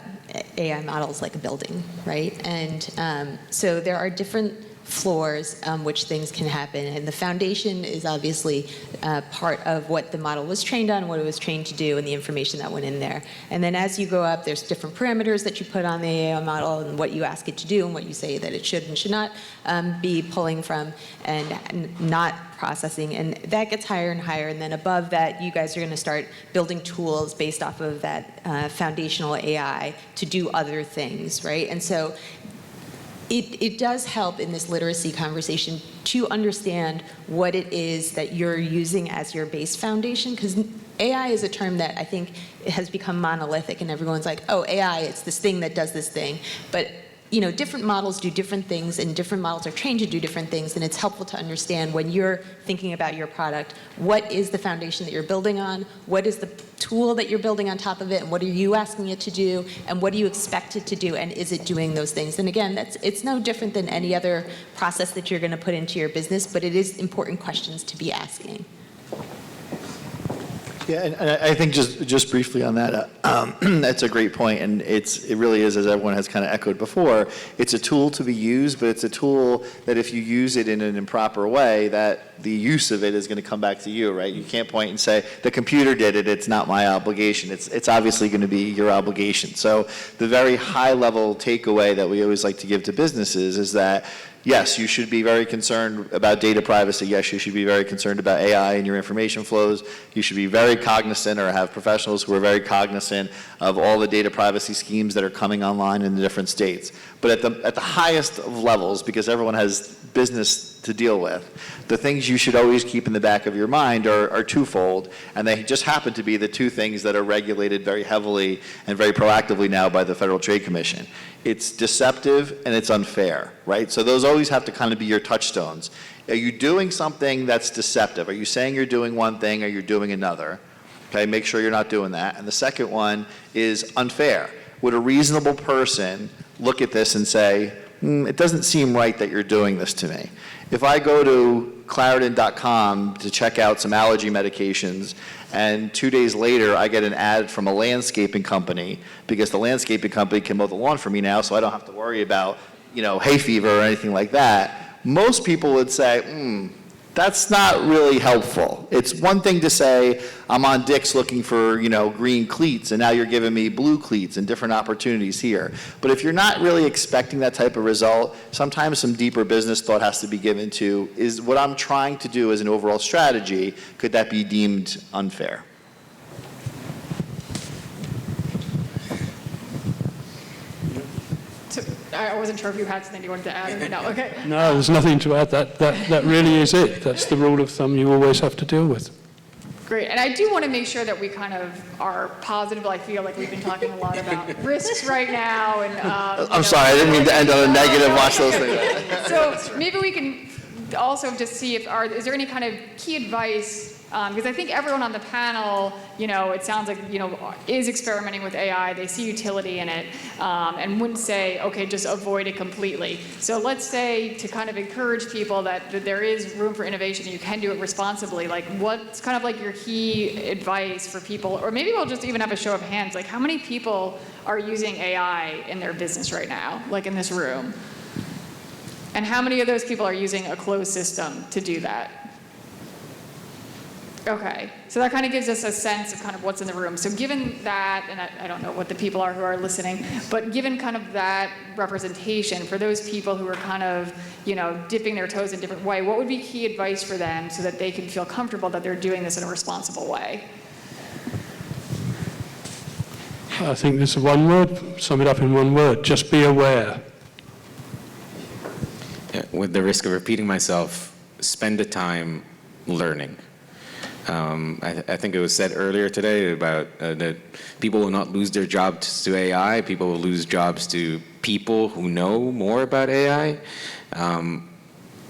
AI models like a building, right? And so there are different floors on which things can happen, and the foundation is obviously part of what the model was trained on, what it was trained to do, and the information that went in there. And then as you go up, there's different parameters that you put on the AI model and what you ask it to do and what you say that it should and should not be pulling from and not processing, and that gets higher and higher. And then above that, you guys are going to start building tools based off of that foundational AI to do other things, right? And so it does help in this literacy conversation to understand what it is that you're using as your base foundation, because AI is a term that I think has become monolithic, and everyone's like, oh, AI, it's this thing that does this thing. But different models do different things, and different models are trained to do different things, and it's helpful to understand when you're thinking about your product, what is the foundation that you're building on, what is the tool that you're building on top of it, and what are you asking it to do, and what do you expect it to do, and is it doing those things? And again, it's no different than any other process that you're going to put into your business, but it is important questions to be asking. Yeah, and I think just briefly on that, that's a great point, and it really is, as everyone has kind of echoed before, it's a tool to be used, but it's a tool that if you use it in an improper way, that the use of it is going to come back to you, right? You can't point and say, the computer did it, it's not my obligation. It's obviously going to be your obligation. So the very high-level takeaway that we always like to give to businesses is that yes, you should be very concerned about data privacy. Yes, you should be very concerned about AI and your information flows. You should be very cognizant, or have professionals who are very cognizant of all the data privacy schemes that are coming online in the different states. But at the highest of levels, because everyone has business to deal with, the things you should always keep in the back of your mind are twofold, and they just happen to be the two things that are regulated very heavily and very proactively now by the Federal Trade Commission. It's deceptive and it's unfair, right? So those always have to kind of be your touchstones. Are you doing something that's deceptive? Are you saying you're doing one thing or you're doing another? Okay, make sure you're not doing that. And the second one is unfair. Would a reasonable person look at this and say, it doesn't seem right that you're doing this to me? If I go to Claritin.com to check out some allergy medications, and 2 days later I get an ad from a landscaping company, because the landscaping company can mow the lawn for me now, so I don't have to worry about hay fever or anything like that, most people would say, that's not really helpful. It's one thing to say, I'm on Dick's looking for, green cleats, and now you're giving me blue cleats and different opportunities here. But if you're not really expecting that type of result, sometimes some deeper business thought has to be given to, is what I'm trying to do as an overall strategy, could that be deemed unfair? So I wasn't sure if you had something you wanted to add or no. Okay. No, there's nothing to add. That really is it. That's the rule of thumb you always have to deal with. Great. And I do want to make sure that we kind of are positive. I feel like we've been talking a lot about risks right now. And I'm sorry, I didn't mean to end on a negative. Watch those things. So maybe we can also just see if is there any kind of key advice, because I think everyone on the panel, it sounds like, is experimenting with AI. They see utility in it, and wouldn't say, okay, just avoid it completely. So let's say, to kind of encourage people that there is room for innovation and you can do it responsibly, like what's kind of like your key advice for people, or maybe we'll just even have a show of hands, like how many people are using AI in their business right now, like in this room? And how many of those people are using a closed system to do that? Okay, so that kind of gives us a sense of kind of what's in the room. So given that, and I don't know what the people are who are listening, but given kind of that representation for those people who are kind of, dipping their toes in a different way, what would be key advice for them so that they can feel comfortable that they're doing this in a responsible way? I think there's one word, sum it up in one word, just be aware. With the risk of repeating myself, spend the time learning. I think it was said earlier today about that people will not lose their jobs to AI, people will lose jobs to people who know more about AI.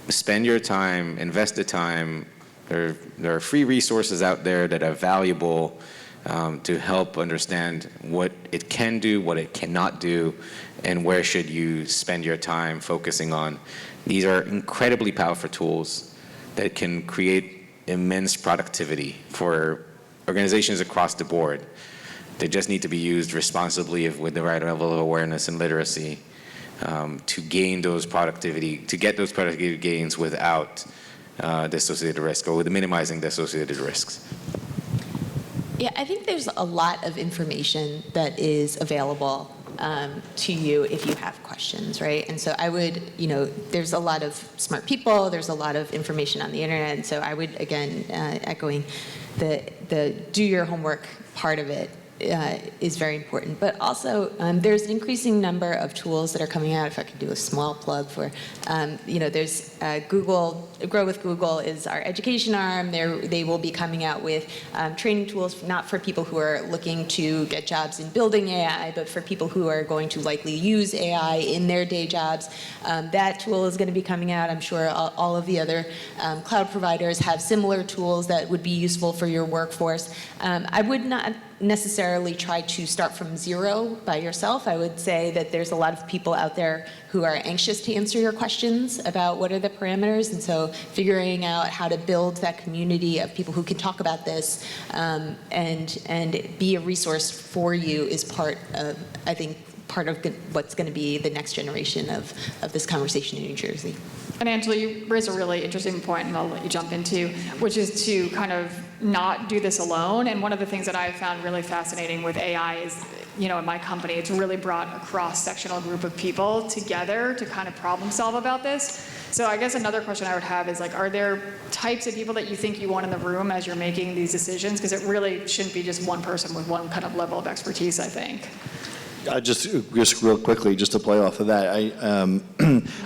Spend your time, invest the time. There are free resources out there that are valuable to help understand what it can do, what it cannot do, and where should you spend your time focusing on. These are incredibly powerful tools that can create immense productivity for organizations across the board. They just need to be used responsibly with the right level of awareness and literacy to gain those productivity, to get those productivity gains without the associated risk, or with minimizing the associated risks. Yeah, I think there's a lot of information that is available to you if you have questions, right? And so I would, there's a lot of smart people, there's a lot of information on the internet, and so I would, again, echoing the do your homework part of it is very important. But also, there's an increasing number of tools that are coming out. If I could do a small plug for, there's Google, Grow with Google is our education arm. They will be coming out with training tools, not for people who are looking to get jobs in building AI, but for people who are going to likely use AI in their day jobs. That tool is going to be coming out. I'm sure all of the other cloud providers have similar tools that would be useful for your workforce. I would not necessarily try to start from zero by yourself. I would say that there's a lot of people out there who are anxious to answer your questions about what are the parameters, and so figuring out how to build that community of people who can talk about this and be a resource for you is part of, I think, part of what's going to be the next generation of this conversation in New Jersey. And Angela, you raised a really interesting point, and I'll let you jump into, which is to kind of not do this alone. And one of the things that I found really fascinating with AI is, in my company, it's really brought a cross-sectional group of people together to kind of problem solve about this. So I guess another question I would have is, are there types of people that you think you want in the room as you're making these decisions? Because it really shouldn't be just one person with one kind of level of expertise, I think. Just real quickly, just to play off of that,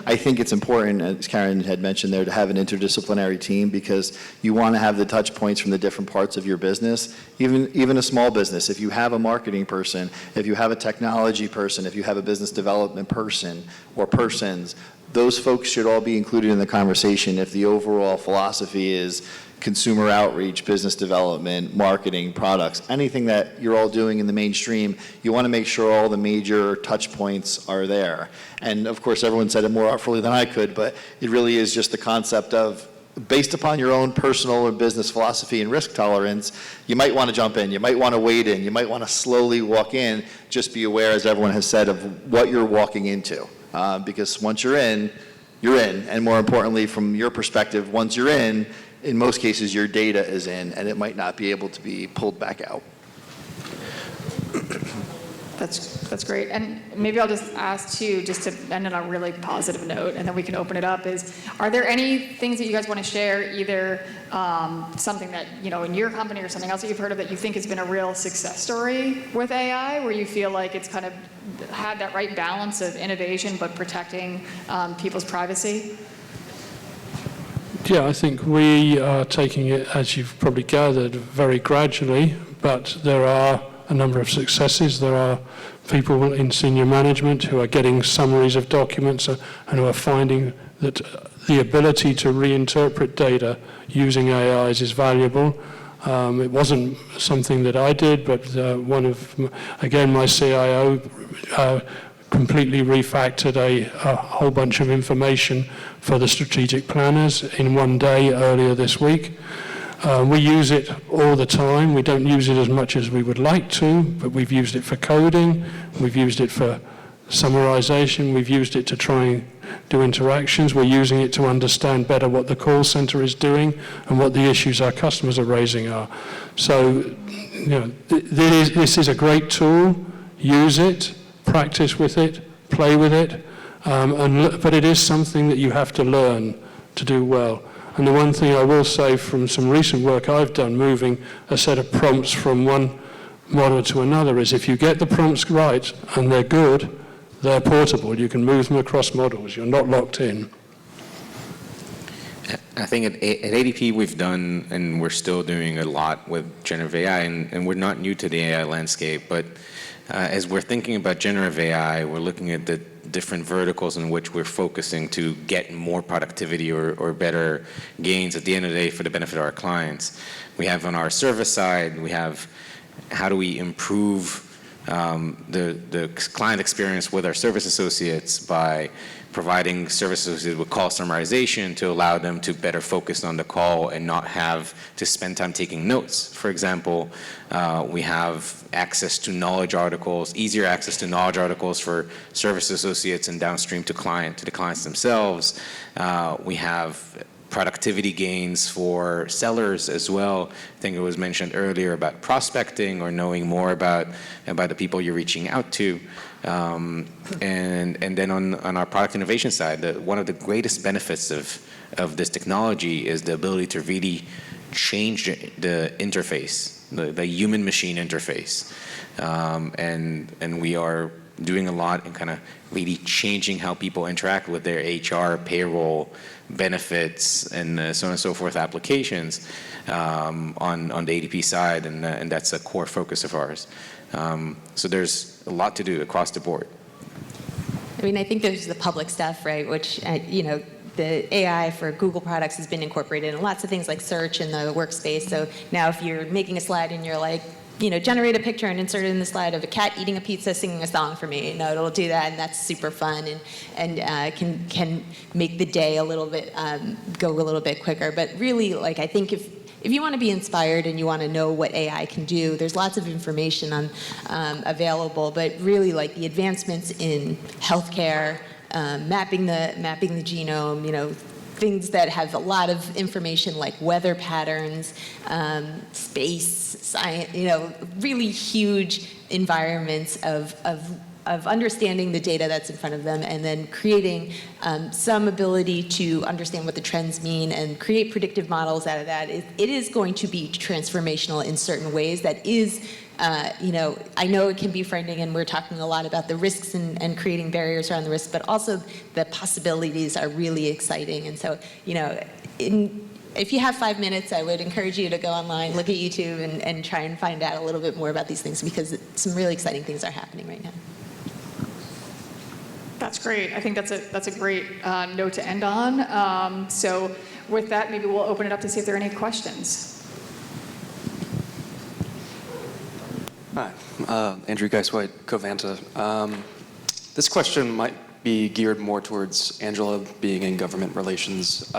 I think it's important, as Karen had mentioned there, to have an interdisciplinary team, because you want to have the touch points from the different parts of your business, even a small business. If you have a marketing person, if you have a technology person, if you have a business development person or persons, those folks should all be included in the conversation if the overall philosophy is consumer outreach, business development, marketing, products, anything that you're all doing in the mainstream, you want to make sure all the major touch points are there. And of course, everyone said it more artfully than I could, but it really is just the concept of, based upon your own personal or business philosophy and risk tolerance, you might want to jump in, you might want to wade in, you might want to slowly walk in. Just be aware, as everyone has said, of what you're walking into. Because once you're in, you're in. And more importantly, from your perspective, once you're in most cases, your data is in, and it might not be able to be pulled back out. That's great. And maybe I'll just ask too, just to end on a really positive note, and then we can open it up, are there any things that you guys want to share, either something that, in your company or something else that you've heard of that you think has been a real success story with AI, where you feel like it's kind of had that right balance of innovation but protecting people's privacy? Yeah, I think we are taking it, as you've probably gathered, very gradually, but there are a number of successes. There are people in senior management who are getting summaries of documents and who are finding that the ability to reinterpret data using AIs is valuable. It wasn't something that I did, but my CIO completely refactored a whole bunch of information for the strategic planners in one day earlier this week. We use it all the time. We don't use it as much as we would like to, but we've used it for coding, we've used it for summarization, we've used it to try and do interactions, we're using it to understand better what the call center is doing and what the issues our customers are raising are. So, this is a great tool. Use it, practice with it, play with it, but it is something that you have to learn to do well. And the one thing I will say from some recent work I've done, moving a set of prompts from one model to another, is if you get the prompts right and they're good, they're portable. You can move them across models. You're not locked in. I think at ADP we've done, and we're still doing a lot with generative AI, and we're not new to the AI landscape, but as we're thinking about generative AI, we're looking at the different verticals in which we're focusing to get more productivity or better gains at the end of the day for the benefit of our clients. We have on our service side, we have how do we improve the client experience with our service associates by providing service associates with call summarization to allow them to better focus on the call and not have to spend time taking notes. For example, we have access to knowledge articles, easier access to knowledge articles for service associates and downstream to the clients themselves. We have productivity gains for sellers as well. I think it was mentioned earlier about prospecting or knowing more about the people you're reaching out to. And then on our product innovation side, one of the greatest benefits of this technology is the ability to really change the interface, the human-machine interface. And we are doing a lot in kind of really changing how people interact with their HR, payroll, benefits, and so on and so forth applications on the ADP side, and that's a core focus of ours. So there's a lot to do across the board. I mean, I think there's the public stuff, right, which, the AI for Google products has been incorporated in lots of things like search and the workspace. So now if you're making a slide and you're like, generate a picture and insert it in the slide of a cat eating a pizza, singing a song for me. It'll do that, and that's super fun, and can make the day a little bit go a little bit quicker. But really, I think if you want to be inspired and you want to know what AI can do, there's lots of information available. But really, the advancements in healthcare, mapping the genome, things that have a lot of information like weather patterns, space, science, really huge environments of understanding the data that's in front of them, and then creating some ability to understand what the trends mean and create predictive models out of that. It is going to be transformational in certain ways. That is, I know it can be frightening, and we're talking a lot about the risks and creating barriers around the risks, but also the possibilities are really exciting. And so, if you have 5 minutes, I would encourage you to go online, look at YouTube, and try and find out a little bit more about these things, because some really exciting things are happening right now. That's great. I think that's a great note to end on. So with that, maybe we'll open it up to see if there are any questions. Hi, Andrew Geiswhite, Covanta. This question might be geared more towards Angela, being in government relations.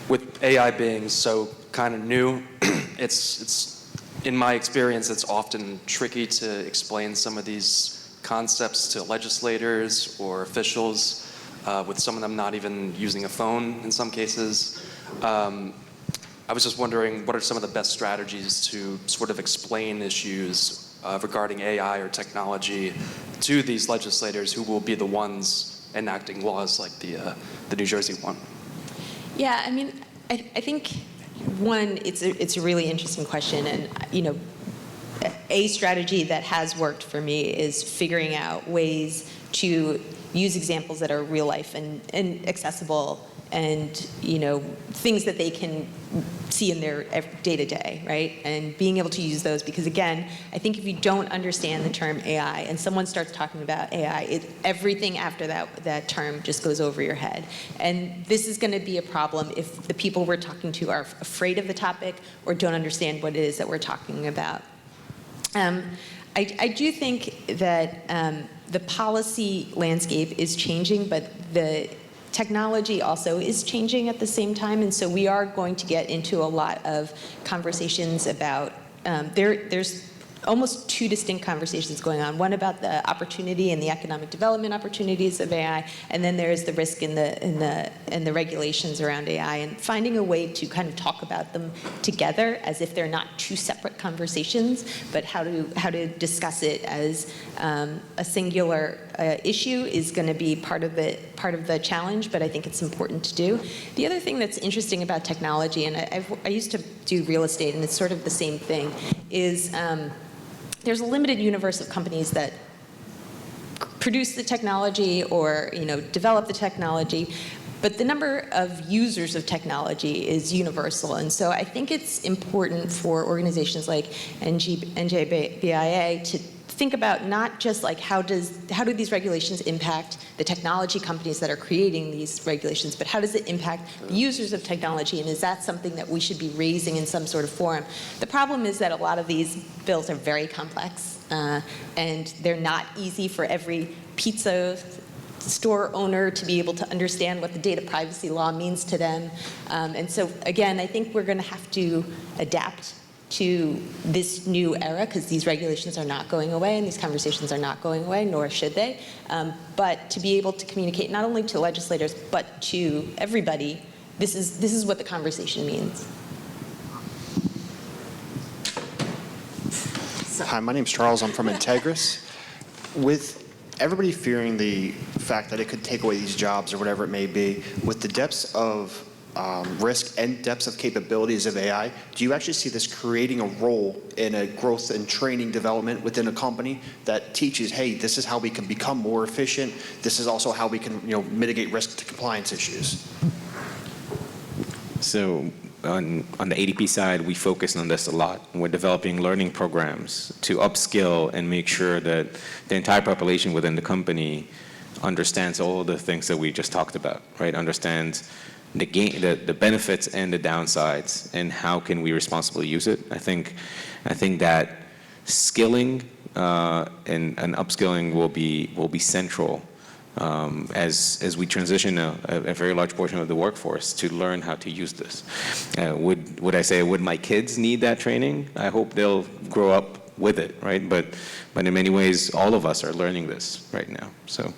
With AI being so kind of new, it's in my experience, it's often tricky to explain some of these concepts to legislators or officials. with some of them not even using a phone in some cases. I was just wondering, what are some of the best strategies to sort of explain issues regarding AI or technology to these legislators who will be the ones enacting laws like the New Jersey one? Yeah, I mean, I think one, it's a really interesting question, and a strategy that has worked for me is figuring out ways to use examples that are real life and accessible, and things that they can see in their day-to-day, right? And being able to use those, because again, I think if you don't understand the term AI and someone starts talking about AI, everything after that term just goes over your head. And this is going to be a problem if the people we're talking to are afraid of the topic or don't understand what it is that we're talking about. I do think that the policy landscape is changing, but the technology also is changing at the same time, and so we are going to get into a lot of conversations about, there's almost two distinct conversations going on. One about the opportunity and the economic development opportunities of AI, and then there's the risk in the regulations around AI, and finding a way to kind of talk about them together as if they're not two separate conversations, but how to discuss it as a singular issue is going to be part of the challenge, but I think it's important to do. The other thing that's interesting about technology, and I used to do real estate, and it's sort of the same thing, is there's a limited universe of companies that produce the technology or develop the technology, but the number of users of technology is universal. And so I think it's important for organizations like NJBIA to think about not just like how do these regulations impact the technology companies that are creating these regulations, but how does it impact the users of technology, and is that something that we should be raising in some sort of forum? The problem is that a lot of these bills are very complex, and they're not easy for every pizza store owner to be able to understand what the data privacy law means to them. And so again, I think we're going to have to adapt to this new era, because these regulations are not going away and these conversations are not going away, nor should they. But to be able to communicate not only to legislators but to everybody, this is what the conversation means. Hi, my name's Charles. I'm from Integris. With everybody fearing the fact that it could take away these jobs or whatever it may be, with the depths of risk and depths of capabilities of AI, do you actually see this creating a role in a growth and training development within a company that teaches, hey, this is how we can become more efficient, this is also how we can mitigate risk to compliance issues? So on the ADP side, we focus on this a lot. We're developing learning programs to upskill and make sure that the entire population within the company understands all the things that we just talked about, right? Understands the benefits and the downsides, and how can we responsibly use it. I think that skilling and upskilling will be central as we transition a very large portion of the workforce to learn how to use this. Would I say, would my kids need that training? I hope they'll grow up with it, right? But in many ways, all of us are learning this right now. So.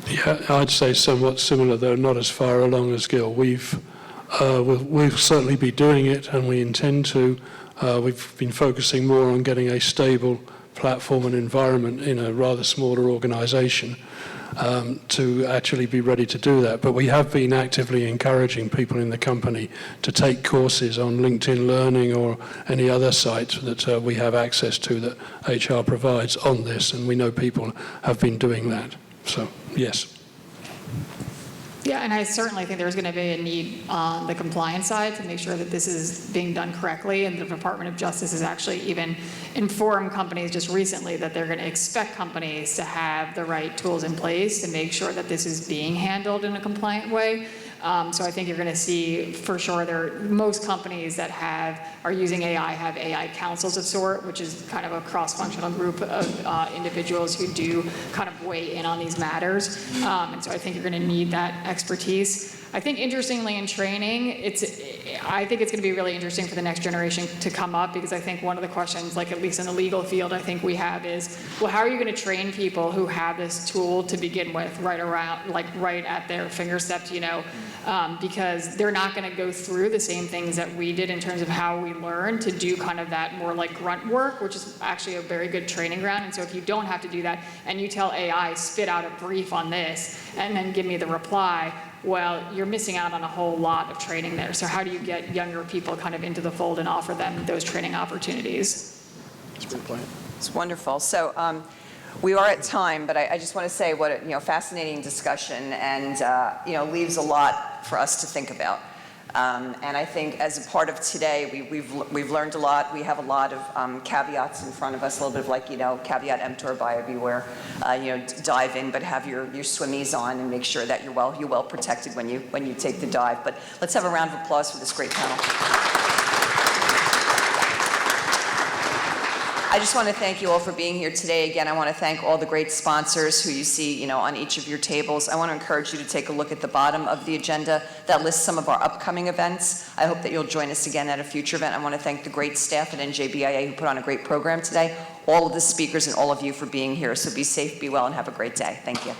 Yeah, I'd say somewhat similar, though not as far along as Gil. We'll certainly be doing it, and we intend to. We've been focusing more on getting a stable platform and environment in a rather smaller organization to actually be ready to do that. But we have been actively encouraging people in the company to take courses on LinkedIn Learning or any other site that we have access to that HR provides on this, and we know people have been doing that. So, yes. Yeah, and I certainly think there's going to be a need on the compliance side to make sure that this is being done correctly, and the Department of Justice has actually even informed companies just recently that they're going to expect companies to have the right tools in place to make sure that this is being handled in a compliant way. So I think you're going to see, for sure, most companies that are using AI have AI councils of sort, which is kind of a cross-functional group of individuals who do kind of weigh in on these matters. And so I think you're going to need that expertise. I think interestingly in training, I think it's going to be really interesting for the next generation to come up, because I think one of the questions, like at least in the legal field, I think we have is, well, how are you going to train people who have this tool to begin with right at their fingertips, because they're not going to go through the same things that we did in terms of how we learn to do kind of that more like grunt work, which is actually a very good training ground. And so if you don't have to do that and you tell AI, spit out a brief on this and then give me the reply, well, you're missing out on a whole lot of training there. So how do you get younger people kind of into the fold and offer them those training opportunities? That's a great point. It's wonderful. So we are at time, but I just want to say what a fascinating discussion, and leaves a lot for us to think about. And I think as a part of today, we've learned a lot. We have a lot of caveats in front of us, a little bit of like, caveat emptor, buyer beware. Dive in, but have your swimmies on and make sure that you're well protected when you take the dive. But let's have a round of applause for this great panel. I just want to thank you all for being here today. Again, I want to thank all the great sponsors who you see, on each of your tables. I want to encourage you to take a look at the bottom of the agenda that lists some of our upcoming events. I hope that you'll join us again at a future event. I want to thank the great staff at NJBIA who put on a great program today, all of the speakers and all of you for being here. So be safe, be well, and have a great day. Thank you.